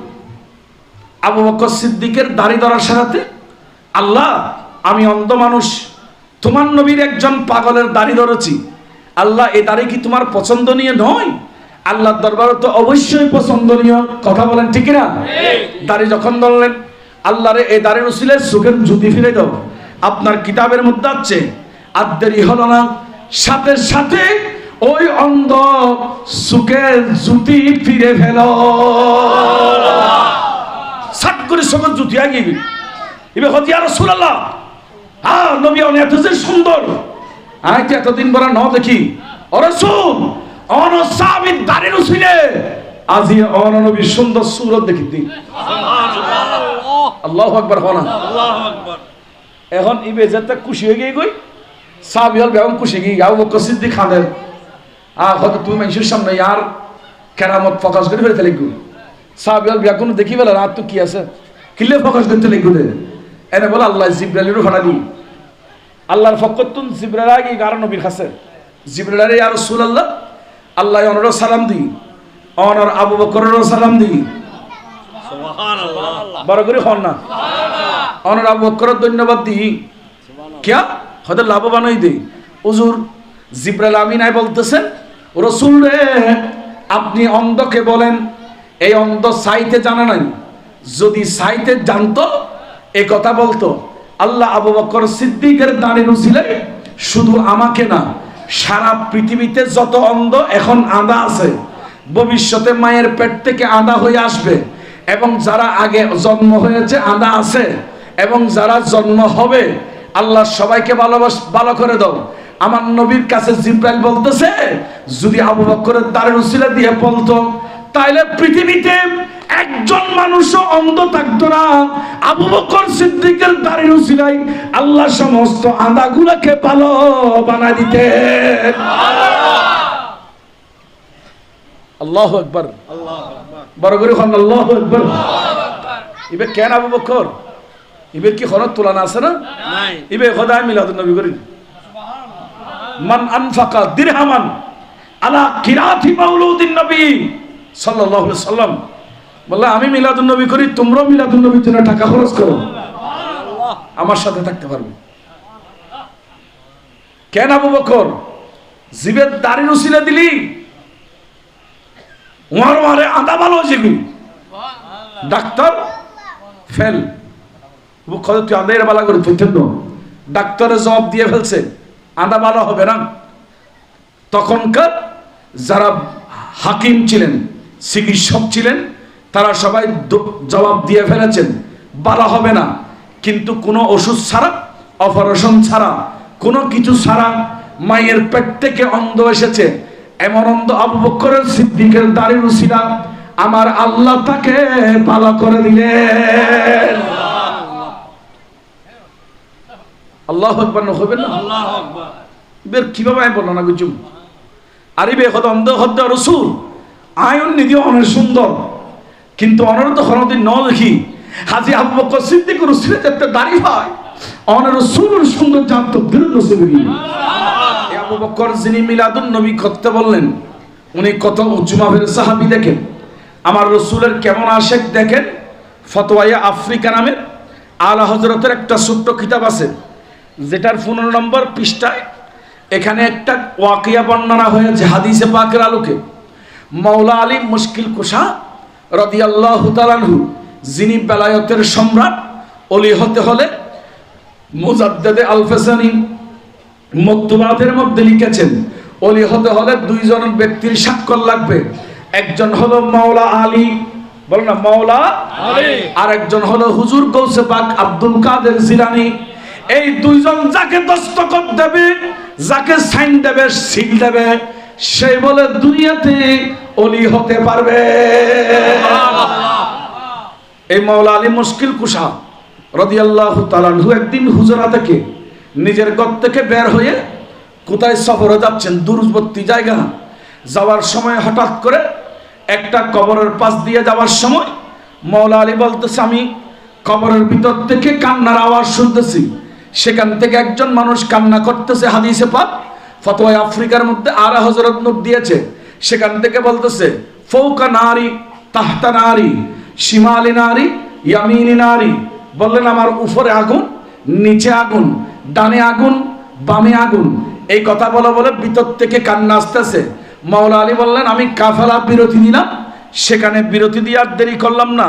[SPEAKER 1] আবু বকর সিদ্দিকের দাড়ি ধরার সাথে, আল্লাহ আমি অন্ধ মানুষ, তোমার নবীর একজন পাগলের দাড়ি ধরেছি, আল্লাহ এই দাড়ি কি তোমার পছন্দনীয় নয়? আল্লাহর দরবারে তো অবশ্যই পছন্দনীয়, কথা বলেন ঠিক না? দাড়ি যখন ধরলেন, আল্লাহ রে এই দাড়ির উসিলে চোখের জ্যোতি ফিরে দাও। আপনার কিতাবের মধ্যে আছে, আর দেরি হলো না, সাথে সাথে ওই অন্ধ চোখের জ্যোতি ফিরে ফেল। সাট করে চোখের জ্যোতি আগে এবার হতে আর রাসূলুল্লাহ, হ্যাঁ নবী অনেক এত যে সুন্দর, আজ এতদিন বলা ন দেখি ও রাসূল অন সাবিত দাড়ির উসিলে আজি অন নবী সুন্দর সুরত দেখি দি। আল্লাহু আকবার হনা, আল্লাহু আকবার। এখন ইবে যেতে খুশি হয়ে গই সাবিয়াল বেগম খুশি গই, আবু বকর সিদ্দিক খানের হয়তো তুমি মানুষের সামনে আর কেরামত প্রকাশ করে ফেলতে লিখু। সাবিয়াল বেগম দেখি বলে রাত তো কি আছে, কিলে প্রকাশ করতে লিখু দে। এনে বলে আল্লাহ জিব্রাইলেরও ভাড়া দি, আল্লাহর ফকতুন জিব্রাইল আগে গার নবীর কাছে, জিব্রাইলের ইয়া রাসূলুল্লাহ আল্লাহ অনর সালাম দি, অনর আবু বকরেরও সালাম দি। সুবহানাল্লাহ, বড় করে হন না, অনর আবু বকরের ধন্যবাদ দি, কিয়া হয়তো লাভবান হই দেই। হুজুর জিব্রাইল আমিনাই বলতেছেন, রাসূল রে আপনি অন্ধকে বলেন, এই অন্ধ সাইতে জানা নাই, যদি সাইতে জানতো এই কথা বলতো। আল্লাহ আবু বকর সিদ্দিকের দাড়ির উসিলে শুধু আমাকে না, সারা পৃথিবীতে যত অন্ধ এখন আঁধা আছে, ভবিষ্যতে মায়ের পেট থেকে আঁধা হয়ে আসবে, এবং যারা আগে জন্ম হয়েছে আঁধা আছে, এবং যারা জন্ম হবে, আল্লাহ সবাইকে ভালো করে দাও। আমার নবীর কাছে জিব্রাইল বলতেছে, যদি আবু বকরের দাড়ির উসিলা দিয়ে বলতো, তাইলে পৃথিবীতে একজন মানুষও অন্ধ থাকতো না। আবু বকর সিদ্দিকের দাড়ির উসিলাই আল্লাহ সমস্ত আঁধাগুলোকে ভালো বানায় দিতেন। আল্লাহু আকবার, বড় করে হন আল্লাহু আকবার। ইবে কেন আবু বকর, ইবে কি খরচ তুলনা আছে না? ইবে খোদা মিলাদুন নবী করি, মান আনফাকা দিরহামান আলা কিরাতি মাউলুদিন নবী সাল্লাল্লাহু আলাইহি সাল্লাম, বললা আমি মিলাদুন নবী করি, তোমরাও মিলাদুন নবীর জন্য টাকা খরচ করো, আমার সাথে থাকতে পারবে। কেন আবু বকর জিবের দাড়ির উসিলা দিলি, ওয়ার ওয়ারে আদা ভালো যেগুলি ডাক্তার ফেল, তুই আদায়ের বালা করে তুইতেন, ডাক্তারের জবাব দিয়ে ফেলছে আদা ভালো হবে না। তখনকার যারা হাকিম ছিলেন, চিকিৎসক ছিলেন, তারা সবাই জবাব দিয়ে ফেলেছেন ভালো হবে না। কিন্তু কোনো ওষুধ ছাড়া, অপারেশন ছাড়া, কোনো কিছু ছাড়া মায়ের পেট থেকে অন্ধ এসেছে, এমন অন্ধ আবু বকরের সিদ্দিকের দাড়ির উসিলা আমার আল্লাহ তাকে ভালো করে দিলেন। আল্লাহু আকবার হবেন না? আল্লাহু আকবার। বের কিভাবে আমি বর্ণনা করছি, আরিবে হদ অন্ধ হদ রাসূল আয়ন নিদি অনেক সুন্দর, কিন্তু অনরত হরদিন ন দেখি হাজি আবু বকর সিদ্দিকের উসিলা যেতে দাড়ি হয় অনের রাসূলের সুন্দর জানতো দিল নসিবি। আবু বকর যিনি মিলাদুন নবী করতে বললেন, উনি কত উজ্জুমাবের সাহাবী দেখেন, আমার রাসূলের কেমন আশেক দেখেন। ফতোয়ায়ে আফ্রিকা নামের আলা হযরতের একটা ছোট্ট কিতাব আছে, যেটার 15 নম্বর পৃষ্ঠায় এখানে একটা ওয়াকিয়া বর্ণনা হয়েছে হাদিসে পাকের আলোকে। মাওলা আলী মুশকিল কুশা রাদিয়াল্লাহু তাআলা আনহু, যিনি বেলায়েতের সম্রাট, ওলি হতে হলে মুজাদ্দেদে আল ফাসানি মক্তুবাতের মধ্যে লিখেছেন ওলি হতে হলে দুইজন ব্যক্তির স্বাক্ষর লাগবে। একজন হলো মাওলা আলী, বলো না মাওলা আলী, আর একজন হলো হুজুর গৌসে পাক আব্দুল কাদের জিলানী। এই দুইজন যাকে দস্তখত দেবে, যাকে সাইন দেবে, সিল দেবে, সেই বলে দুনিয়াতে ওলি হতে পারবে। এই মাওলা আলী মুশকিল কুশা রাদিয়াল্লাহু তাআলা আনহু একদিন হুজরা থেকে নিজের ঘর থেকে বের হয়ে কোথায় সফরে যাচ্ছেন, দূরবর্তী জায়গা। যাওয়ার সময় হঠাৎ করে একটা কবরের পাশ দিয়ে যাওয়ার সময় মাওলা আলী বলতেছে, আমি কবরের ভিতর থেকে কান্নার আওয়াজ শুনতেছি। সেখান থেকে একজন মানুষ কান্না করতেছে। হাদিসে পাক ফতোয়া আফ্রিকার মধ্যে আরা হযরত নূর দিয়েছে। সেখান থেকে বলতেছে, ফৌকা নারী তাহতা নারী শিমালি নারী ইয়ামিনী নারী। বললেন আমার উপরে আগুন, নিচে আগুন, ডানে আগুন, বামে আগুন। এই কথা বলে বলে ভিতর থেকে কান্না আসতেছে। মাওলা আলী বললেন, আমি কাফেলা বিরতি দিলাম, সেখানে বিরতি দিয়ে আর দেরি করলাম না,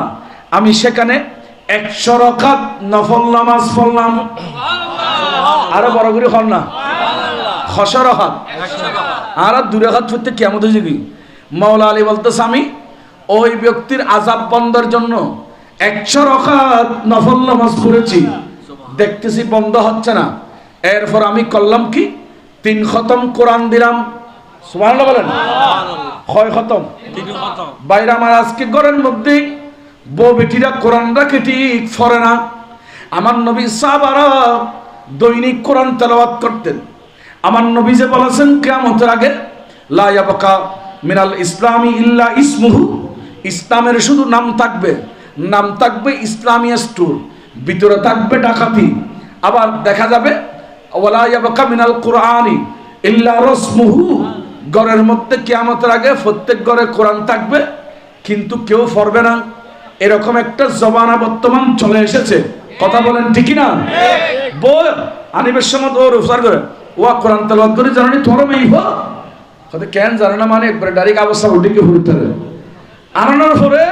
[SPEAKER 1] আমি সেখানে 100 রাকাত নফল নামাজ পড়লাম। আরো বড় করে হল না, 100 রাকাত আর 2 রাকাত পড়তে কিয়ামত হয়ে যাবে। মাওলা আলী বলতেছে, আমি ওই ব্যক্তির আযাব বন্ধের জন্য 100 রাকাত নফল নামাজ পড়েছি, দেখতেছি বন্ধ হচ্ছে না। এরপর আমি করলাম কি, 3 খতম কোরআন দিলাম। সুবহানাল্লাহ বলেন। কয় খতম? 3 খতম। বাইরে আমার আজকে ঘরের মধ্যে বউ বেটিরা কোরআন রাখে ঠিক পড়ে না। আমার নবী সাহাবারা দৈনিক কোরআন তেলাওয়াত করতেন। আমার নবী যে বলেছেন কিয়ামতের আগে লা ইয়াবকা মিনাল ইসলামি ইল্লা ইসমুহু, ইসলামের শুধু নাম থাকবে, নাম থাকবে ইসলামী স্টোর, ভিতরে থাকবে ডাকাতি। আবার দেখা যাবে ওয়ালা ইয়াবকা মিনাল কুরআনি ইল্লা রাসমুহু, ঘরের মধ্যে কিয়ামতের আগে প্রত্যেক ঘরে কোরআন থাকবে কিন্তু কেউ পড়বে না। এরকম একটা জমানা বর্তমান চলে এসেছে। কথা বলেন ঠিক না? বল আনিবের সময় ওর উফসার করে ওয়া কোরআন তেলাওয়াত করে জানি তোর মেয়ে হো কথা কেন জানে না, মানে একবারে ডাইরেক্ট অবস্থা উঠিকে ফুটতে হবে। আনানোর পরে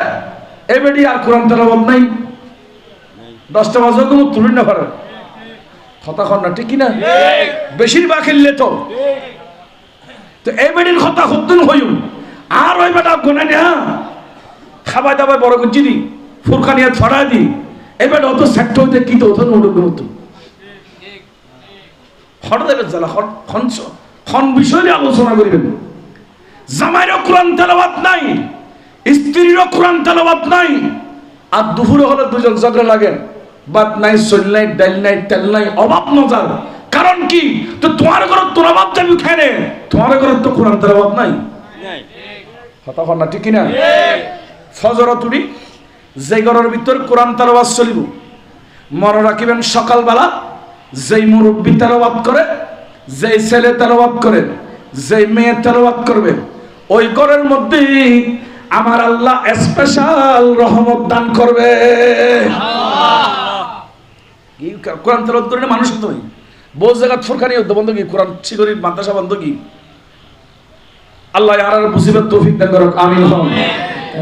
[SPEAKER 1] এই বেডি আর কোরআন তেলাওয়াত নাই, 10টা বাজে কোনো তুলি না পারে। কথা কর না ঠিক না? বেশিরভাগ খেললে তো এই বেডির কথা হতেন হইম আর ওই বেটা গোনা নেয়া খাবার দাবার বড় করছি দি ফুরখানিয়া ছড়া দি এবার অত সেক্ট হইতে কি তো ওখানে উঠে মতো হঠাৎ দেবে জ্বালা খন বিষয় নিয়ে আলোচনা করিবেন। জামাইরও কোরআন তেলাওয়াত নাই, স্ত্রীরও কোরআন তেলাওয়াত নাই, আর দুপুরে হলে দুজন ঝগড়া লাগে, বাত নাই, চল নাই, ডাল নাই, তেল নাই, অভাব নজার। কারণ কি? তো তোমার ঘরে তোর অভাব যাবি খায়, তোমার ঘরে তো কোরআন তেলাওয়াত নাই। কথা কর না ঠিক না? ফজর তুলি যে ঘরের ভিতর কোরআন তেলাওয়াত চলিব, মনে রাখিবেন সকালবেলা যেই মুরব্বী তেলাওয়াত করে, যেই ছেলে তেলাওয়াত করে, যেই মেয়ে তেলাওয়াত করবে, ওই ঘরের মধ্যে আমার আল্লাহ স্পেশাল রহমত দান করবে। কোরআন তেলাওয়াত করে মানুষ তো বহু জায়গা ফুরখানি বন্ধ কি কোরআন শিগরি মাদ্রাসা বন্ধ কি। আল্লাহ আর মুসিবত তৌফিক দান করুক, আমিন।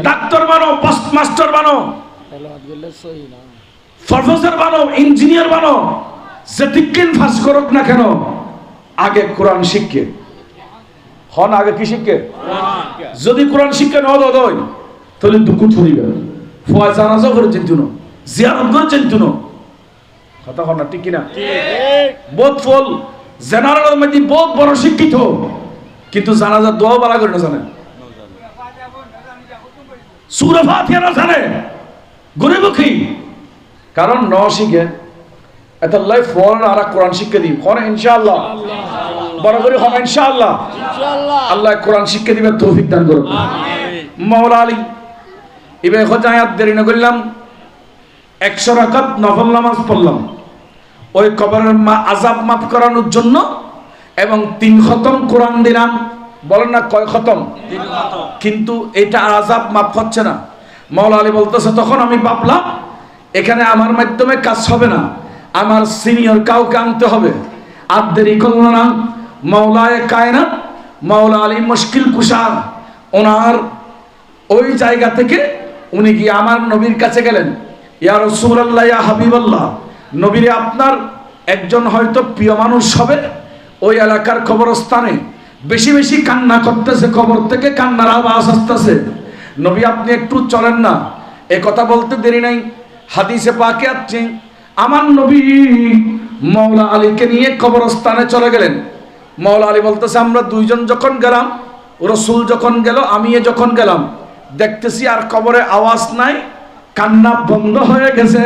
[SPEAKER 1] ডাক্তার বানো, মাস্টার বানো, প্রফেসর বানো, ইঞ্জিনিয়ার বানো, যেদিকেন ফাঁস করুক না কেন আগে কোরআন শিখে হন। আগে কি শিখে? যদি কোরআন শিক্ষা ন দয় তাহলে দুঃখ থরিবে, ফোয়া জানাজা করে চিন্তু না, জিয়ারত করে চিন্তু না। কথা কর না ঠিক কিনা? বহুত ফল জেনারেলের মধ্যে বহুত বড় শিক্ষিত কিন্তু জানাজা দোয়া বালা করে না জানে, সূরা ফাতিহা না জানে, গরিবখী। কারণ ন শিখে এত লাইফ ফল আর কোরআন শিক্ষা দিই কোনে ইনশাআল্লাহ, বড় করে হবে ইনশাআল্লাহ। আল্লাহ কোরআন শিক্ষা দিবে, তৌফিক দান করুক, আমিন। মাওলা আলী ইবে খোঁজায়াত দেরি না করলাম, 100 রাকাত নফল নামাজ পড়লাম ওই কবরের আযাব মাফ করানোর জন্য, এবং 3 খতম কোরআন দিলাম। বলেন না কয় খতম? 3 খতম। কিন্তু এটা আযাব মাফ হচ্ছে না। মাওলা আলী বলতেছে, তখন আমি ভাবলাম এখানে আমার মাধ্যমে কাজ হবে না, আমার সিনিয়র কাউকে আনতে হবে। আর দেরি করল না, মাওলায়ে কায়নাত মাওলা আলী মুশকিল কুশা ওনার ওই জায়গা থেকে উনি গিয়ে আমার নবীর কাছে গেলেন। ইয়া রাসূলুল্লাহ, ইয়া হাবিবাল্লাহ, নবীরে আপনার একজন হয়তো প্রিয় মানুষ হবে, ওই এলাকার কবরস্থানে বেশি বেশি কান্না করতেছে, কবর থেকে কান্নার আওয়াজ আসতেছে। নবী আপনি একটু চলেন না। এ কথা বলতে দেরি নাই, হাদিসে পাকে আছে আমার নবী মাওলা আলীকে নিয়ে কবরস্থানে চলে গেলেন। মাওলা আলী বলতেছে আমরা দুইজন যখন গেলাম, রসুল যখন গেল, আমি যখন গেলাম, দেখতেছি আর কবরে আওয়াজ নাই, কান্না বন্ধ হয়ে গেছে।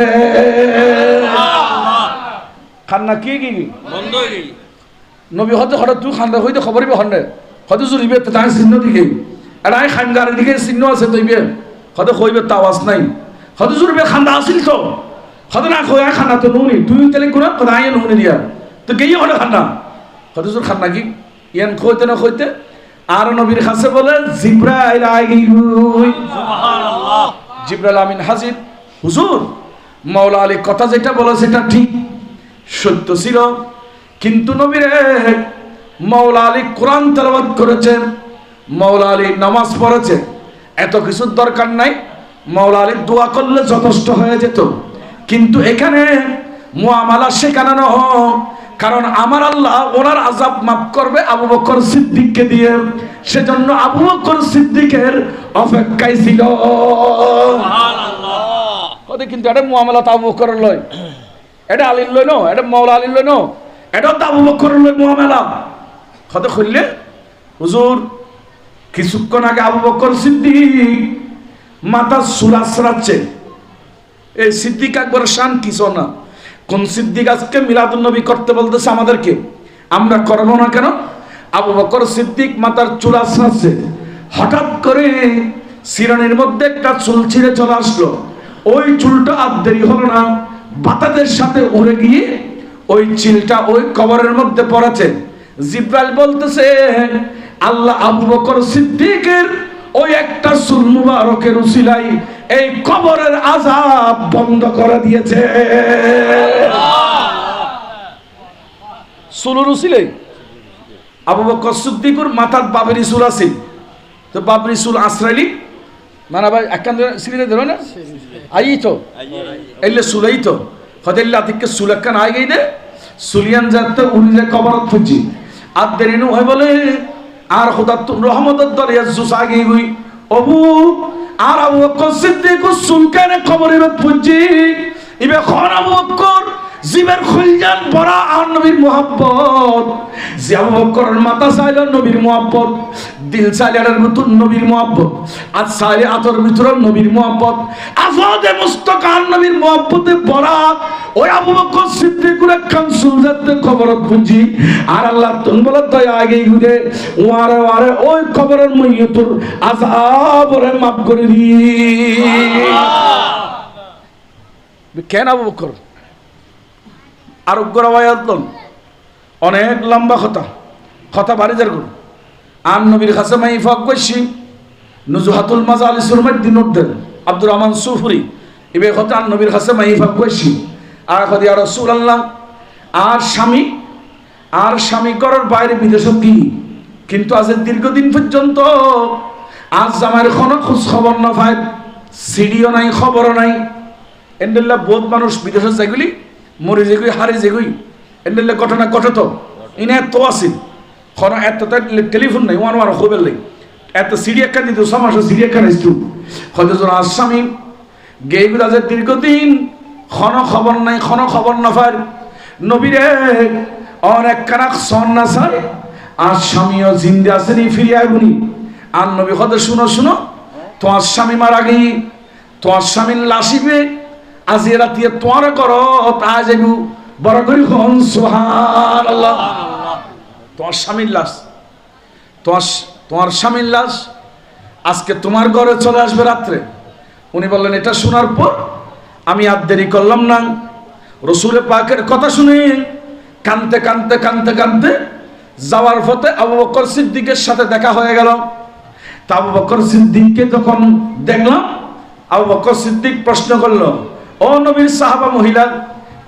[SPEAKER 1] কান্না কি কি বন্ধ হয়ে গেল। নবী হয়তো হঠাৎ তুই খান্দা হইতে খবরই হন্ডে হয়তো জুড়িবে তাই চিহ্ন দিকে এটা খানগারের দিকে চিহ্ন আছে তৈবে হয়তো হইবে তো আওয়াজ নাই, হয়তো জুড়বে খান্দা আসিল তো হয়তো না খোয়া খান্না তো নুনি তুই তাহলে কোনো কোথায় নুনি দিয়া তো গেয়ে হলে খান্না হয়তো জোর খান্না কি ইয়ান খইতে না খইতে আর নবীর কাছে বলে জিব্রাইল সুবহানাল্লাহ, জিব্রাইল আমিন হাজির। হুজুর মাওলা আলী কথা যেটা বলে সেটা ঠিক সত্য ছিল, কিন্তু নবীরে মাওলা আলী কোরআন তেলাওয়াত করেছেন, মাওলা আলী নামাজ পড়েছে, এত কিছুর দরকার নাই, মাওলা আলী দোয়া করলে যথেষ্ট হয়ে যেত। কিন্তু এখানে মুআমালা শেখানো না, কারণ আমার আল্লাহ ওনার আযাব মাফ করবে আবু বকর সিদ্দিককে দিয়ে, সেজন্য আবু বকর সিদ্দিকের অপেক্ষায় ছিল। সুবহানাল্লাহ। কিন্তু এটা মুআমালা তো আবু বকরের লয়, এটা আলীর লয় না, এটা মাওলা আলীর লয় না, এটাও তো আবু বকরের লয় মুআমালা। কথা খুললে হুজুর কিছুক্ষণ আগে আবু বকর সিদ্দিক মাথা চুল আঁচড়াচ্ছে। এই সিদ্দিক আকবর শান কিছু না, কোন সিদ্দিক আজকে মিলাদুন নবী করতে বলতেছে আমাদেরকে, আমরা করবো না কেন? আবু বকর সিদ্দিক মাথার চুল আঁচড়াচ্ছে, হঠাৎ করে শিরানির মধ্যে একটা চুল ছিঁড়ে চলে আসলো। ওই চুলটা আর দেরি হলো না, বাতাসের সাথে উড়ে গিয়ে ওই চিলটা ওই কবরের মধ্যে পড়েছে। জিব্রাইল বলতেছে আল্লাহ আবু বকর সিদ্দিকের ওই একটা চুল মুবারকের উসিলায় এই কবরের আযাব বন্ধ করে দিয়েছে। চুলের উসিলাই আবু বকর সিদ্দিকের মাথার বাবরি চুল আছে, তো বাবরি চুল আশ্রাইলি মানে ভাই একখান সিরিজে ধরো না আই তো এলে চুলাই তো হদেল্লা থেকে চুল একখান আই গই দে সুলিয়ান যাতে উনি যে কবরত খুঁজি আর দেরি নু হয় বলে আর খোদা রহমতের দরিয়া জুস আগে গই অবু আর আবু বকর সিদ্দিক সুলকানে কবরের খুঁজি ইবে খন আবু বকর জীবের খুলজান বড়া আর নবীর মুহাব্বত, যে আবু বকরের মাথা চাইল নবীর মুহাব্বত, দিল চাইলের ভিতর নবীর মুহাব্বত, আর চাইলে আতর ভিতর নবীর মুহাব্বত, আফাদে মুস্তাকান নবীর মুহাব্বতে বড়া ওই আবু বকর সিদ্দিকের একখান সুলজাতে কবরত খুঁজি আর আল্লাহ তুমি বলে দয়া আগে ঘুরে ওয়ারে ওয়ারে ওই কবরের মইয়তুর আযাবরে মাফ করে দি। কেন আবু বকর আরোগ্য রাওয়ায়াত অনেক লম্বা কথা বাড়ি যার গুলো আর নবীর কাছে মাইফাক কইছি নুজুহাতুল মাজালিসুল মদিন উদ্দিন আব্দুর রহমান সুফরি ইবে কথা আর নবীর কাছে মাইফাক কইছি আর কথা ইয়া রাসূলুল্লাহ আর স্বামী ঘরের বাইরে বিদেশে কি, কিন্তু আজ দীর্ঘদিন পর্যন্ত আজ জামাইয়ের কোনো খোঁজ খবর না পায়, সিডিও নাই খবরও নাই। এন্ডেল্লা বহুত মানুষ বিদেশে যাইগুলি মরে যেগুই হারে যেগুই এন্ডেল্লা ঘটনা ঘটত ইনে এত আসিল খন এত টেলিফোন নাই ওয়ান ওয়ান খবর নেই এত সিডি একটা দিত সমাজ সিডি একটা নিস্তু হয়তো জন আসামি গেইগুলো আজ দীর্ঘদিন খন খবর না পায়। নবীরে অনেক কানাক সন না চায় আর স্বামীও জিন্দে আসেনি ফিরিয়ে আগুনি আর নবী কথা শুনো তোমার স্বামী মারা গিয়ে তোমার স্বামীর লাশিবে আজি রাতিয়ে তোমার করো তা যাবু বড় করি হন সুবহানাল্লাহ। তোমার স্বামীর লাশ তোমার স্বামীর লাশ আজকে তোমার ঘরে চলে আসবে রাত্রে। উনি বললেন এটা শোনার পর আমি আর দেরি করলাম না, রসুলের পাকের কথা শুনে কানতে যাওয়ার পথে আবু বকর সিদ্দিকের সাথে দেখা হয়ে গেল। তা আবু বকর সিদ্দিককে যখন দেখলাম আবু বকর সিদ্দিক প্রশ্ন করলো ও নবীর সাহাবা মহিলা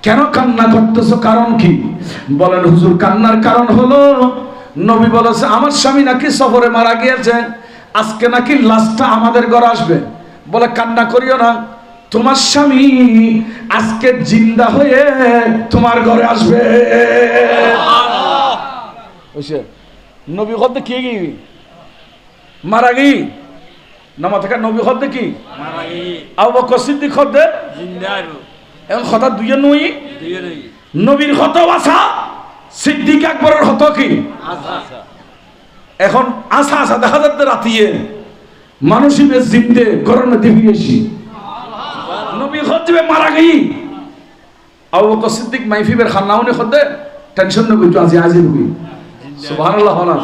[SPEAKER 1] কেন কান্না করতেছো, কারণ কি? বলেন হুজুর কান্নার কারণ হলো নবী বলেছে আমার স্বামী নাকি সফরে মারা গিয়েছে, আজকে নাকি লাশটা আমাদের ঘরে আসবে। বলে কান্না করিও না, তোমার স্বামী আজকে জিন্দা হয়ে তোমার ঘরে আসবে। বুঝছে নবী হতে কি গিয়ে মারা গই নামা থেকে নবী হতে কি আবু বকর সিদ্দিক হতে এখন কথা দুইয়ে নই নবীর হত আসা সিদ্দিক আকবরের হত কি এখন আসা আসা দেখা যাচ্ছে রাতিয়ে মানুষই বেশ জিন্দে গরমে দিবিয়েছি নবী হতে মারা গই আবু বকর সিদ্দিক মাইফিবের খান্নাউনি হতে টেনশন নবী তো আজি আজি নবী সুবহানাল্লাহ হনা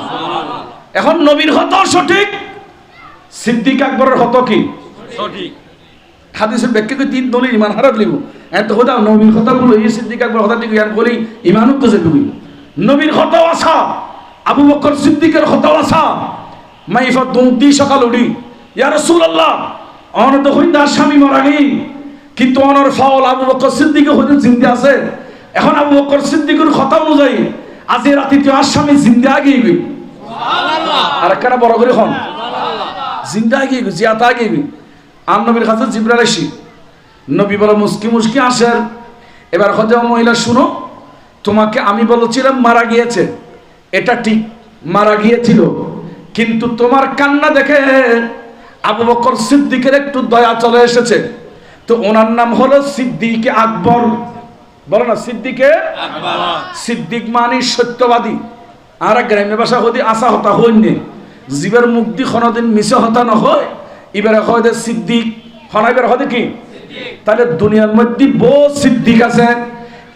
[SPEAKER 1] এখন নবীর হত সঠিক সিদ্দিক আকবরের হত কি সঠিক হাদিসের ব্যাখ্যা করে তিন দলিল ইমান হারাত লিব এত কথা নবীর কথা বলো এই সিদ্দিক আকবর কথা ঠিক ইয়ান বলি ইমানও তো যাবি নবীর হত আসা আবু বকর সিদ্দিকের হত আসা মাইফা দুই সকাল উঠি ইয়া রাসূলুল্লাহ অন তো হইতা স্বামী মারা গই কিন্তু অনর ফাউল আবু বকর সিদ্দিক হইতে জিন্দা আছে এখন আবু বকর সিদ্দিকের কথা অনুযায়ী আজ রাতে তো আসামি জিন্দা গই সুবহানাল্লাহ আর কেন বড় করে হন জিন্দা গই জিয়াতা গই আর নবীর কাছে জিবরাইল আসি নবী বলে মুস্কি মুস্কি আসেন এবার হতে মহিলা শুনো তোমাকে আমি বলেছিলাম মারা গিয়েছে এটা ঠিক মারা গিয়েছিল কিন্তু তোমার কান্না দেখে আবু বকর সিদ্দিকের একটু দয়া চলে এসেছে তো ওনার নাম হলো সিদ্দিক আকবর বলো না সিদ্দিকে আকবর সিদ্দিক মানে সত্যবাদী আর গ্রাম্য ভাষা হদি আসা হতা হইনে জীবের মুক্তি কোনদিন মিছে হতা না হয় এবারে হয় সিদ্দিক হনাইবার হয় কি তাহলে দুনিয়ার মধ্যে বহু সিদ্দিক আছে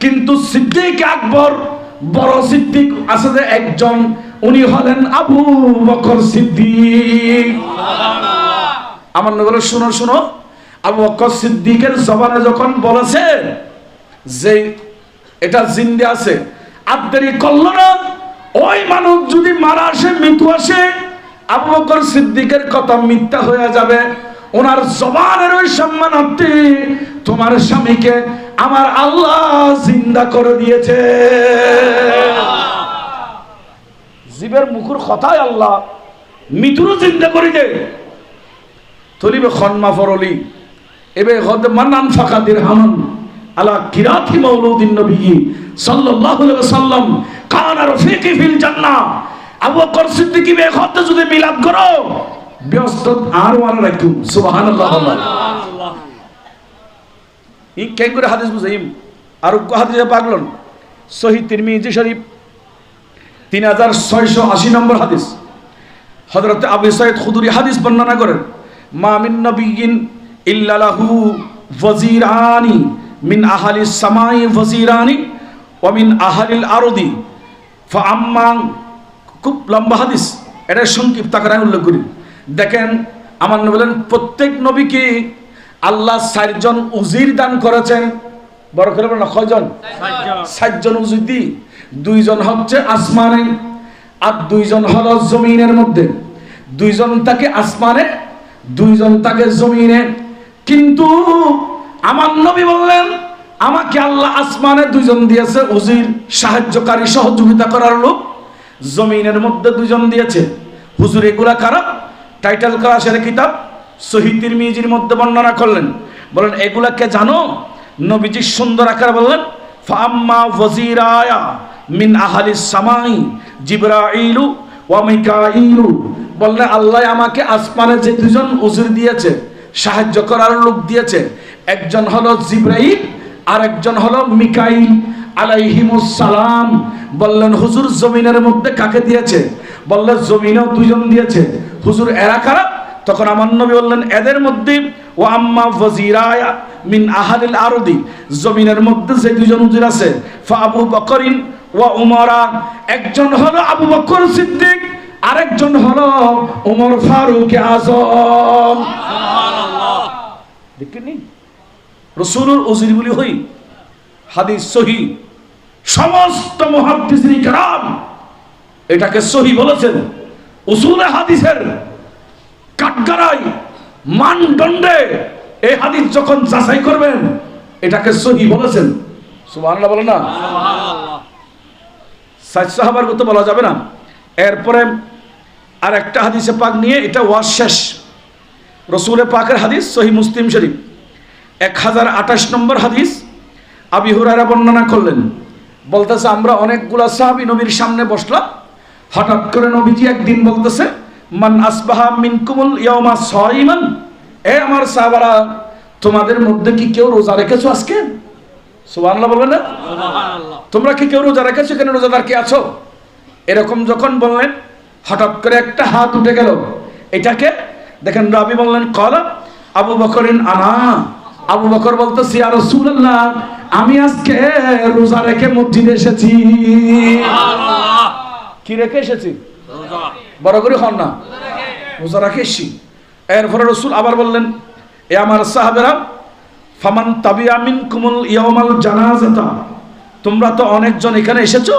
[SPEAKER 1] কিন্তু সিদ্দিক আকবর বড় সিদ্দিক আছে যে একজন উনি হলেন আবু বকর সিদ্দিক সুবহানাল্লাহ আমার নবী শুনো শুনো আবু বকর সিদ্দিকের জবানে যখন বলেছে যে এটা জিন্দা আছে আবদেরি করলো না ওই মানুষ যদি মারা আসে মৃত্যু আসে আবু বকর সিদ্দিকের কথা মিথ্যা হয়ে যাবে ওনার জবানের ওই সম্মানার্থে তোমার স্বামীকে আমার আল্লাহ জিন্দা করে দিয়েছে জীবের মুখের কথাই আল্লাহ মৃত্যুরও জিন্দা করে দে তলিবে খন্মা ফরলি এবে হদ মান্নান ফাকাদির হামান আলা কিরাতি মাউলুদিন নবী সাল্লাল্লাহু আলাইহি ওয়াসাল্লাম কানা রফিকি ফিল জান্নাহ আবু বকর সিদ্দিক বে হদ যদি মিলাদ করো ব্যস্ত আর ওয়ালা রাখুন সুবহানাল্লাহ সুবহানাল্লাহ ই কেন করে হাদিস বুঝাইম আর হাদিসে পাগলন সহিহ তিরমিজি শরীফ 3680 নম্বর হাদিস হযরত আবু সাঈদ খুদরি হাদিস বর্ণনা করেন মা মিন নবিয়্যিন ইল্লা লাহু ওয়াজিরানি মিন আহলিস সামাই ওয়াজিরানি ওয়া মিন আহলিল আরদি ফাআম্মা খুব লম্বা হাদিস এটা সংক্ষিপ্ত আকারে উল্লেখ করি দেখেন আমার নবী বলেন প্রত্যেক নবীকে আল্লাহ 4 জন উজির দান করেছেন বড় করে বলেন কয়জন 4 জন উজির দি 2 জন হচ্ছে আসমানে আর 2 জন হলো জমিনের মধ্যে 2 জন থাকে আসমানে 2 জন থাকে জমিনে কিন্তু আমার নবী বললেন আমাকে আল্লাহ আসমানে 2 জন দিয়েছে উজির সাহায্যকারী সহযোগিতা করার লোক জমিনের মধ্যে 2 জন দিয়েছে হুজুর এগুলা কারা টাইটেল করা সেরে কিতাব সহিহ তিরমিজির মধ্যে বর্ণনা করলেন বলেন এগুলাকে জানো নবীজি সুন্দর আকারে বললেন ফাম্মা ওয়াজিরায়া মিন আহলিস সামাই জিবরাইলু ওয়া মিকাইলু বললেন আল্লাহ আমাকে আসমানে যে 2 জন উজির দিয়েছে সাহায্য করার লোক দিয়েছে একজন হলো জিবরাইল আর একজন হলো মিকাইল আলাইহিমুস সালাম বললেন হুজুর জমিনের মধ্যে কাকে দিয়েছে বললেন জমিনেও 2 জন দিয়েছে হুজুর এরা কারা তখন আমার নবী বললেন এদের মধ্যে ওয়া আম্মা ওয়াজিরায়া মিন আহলিল আরদি জমিনের মধ্যে যে 2 জন উজির আছে ফা আবু বকরিন ওয়া উমরা একজন হলো আবু বকর সিদ্দিক আরেকজন হলো ওমর ফারুক আযম সুবহানাল্লাহ দেখেননি রাসূলুর উজির বলি হই হাদিস সহিহ সমস্ত মুহাদ্দিসিন کرام এটাকে সহিহ বলেছেন উসুলে হাদিসের কাঠগড়াই মানদণ্ডে এই হাদিস যখন যাচাই করবেন এটাকে সহিহ বলেছেন সুবহানাল্লাহ বলেন না সুবহানাল্লাহ সাইদ সাহাবার কথা বলা যাবে না এরপরে আর একটা হাদিসে পাক নিয়ে এটা ওয়াজ শেষ রাসূল পাকের হাদিস সহিহ মুসলিম শরীফ 1028 নম্বর হাদিস আবি হুরায়রা বর্ণনা করলেন বলতেছে আমরা অনেকগুলা সাহাবী নবীর সামনে বসলাম হঠাৎ করে নবীজি একদিন বলতেছে, মান আসবাহা মিনকুমুল ইয়াওমা সাইমান, এ আমার সাহাবারা, তোমাদের মধ্যে কি কেউ রোজা রেখেছো আজকে? সুবহানাল্লাহ বলবেন না? সুবহানাল্লাহ। তোমরা কি কেউ রোজা রেখেছো? কেন রোজাদার কি আছো? এরকম যখন বললেন, হঠাৎ করে একটা হাত উঠে গেল। এটাকে দেখেন, রাবি বললেন ক্বালা আবু বকরিন আনা, আবু বকর বলতেছি ইয়া রাসূলুল্লাহ, আমি আজকে রোজা রেখে মসজিদে এসেছি। সুবহানাল্লাহ। কি রেখে এসেছি? রোজা। বড় করে হন না, রোজা রেখে এসেছি। এরপরে রাসূল আবার বললেন, এ আমার সাহাবারা, ফামান তাবিআ মিনকুমুল ইয়াওমাল জানাজাতা, তোমরা তো অনেকজন এখানে এসেছো,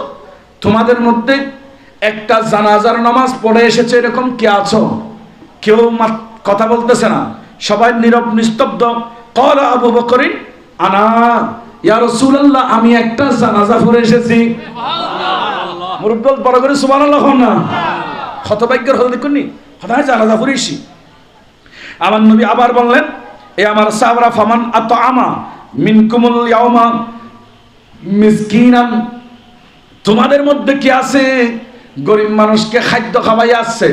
[SPEAKER 1] তোমাদের মধ্যে একটা জানাজার নামাজ পড়ে এসেছে, এরকম কে আছো? কেউ কথা বলতেছে না, সবাই নীরব নিস্তব্ধ। ক্বালা আবু বকরিন আনা ইয়া রাসূলুল্লাহ, আমি একটা জানাজা পড়ে এসেছি। সুবহানাল্লাহ। মুরব্বি বড় করে সুবহানাল্লাহ হন না, হতভাগ্যের হতে দেখুননি, হঠাৎ জানাজা পড়ে এসেছি। আমার নবী আবার বললেন, এ আমার সাহাবারা, ফামান আতআমা মিনকুমুল ইয়াওমা মিসকিনান, তোমাদের মধ্যে কি আছে গরিব মানুষকে খাদ্য খাওয়াই আসছে,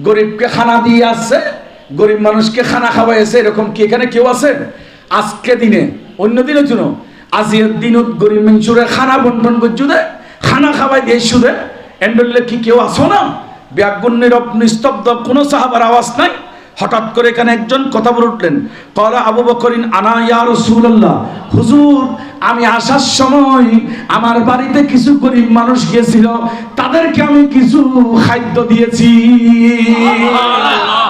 [SPEAKER 1] গরিবকে খানা দিয়ে আসছে, গরিব মানুষকে খানা খাওয়াইছে, এরকম কি এখানে কেউ আছে? আজকে দিনে, অন্য দিনের জন্য আজিয়ের দিনত গরিব মানুষের খানা বন্টন করছু দে, খানা খাওয়াই দিয়ে সুদে এন্ডলে কি কেউ আসো না? ব্যাগুন নীরব নিস্তব্ধ, কোনো সাহাবার আওয়াজ নাই। হঠাৎ করে এখানে একজন কথা বলে উঠলেন, ক্বালা আবু বকরিন আনা ইয়া রাসূলুল্লাহ, হুজুর আমি আসার সময় আমার বাড়িতে কিছু গরিব মানুষ গিয়েছিল, তাদেরকে আমি কিছু খাদ্য দিয়েছি। সুবহানাল্লাহ।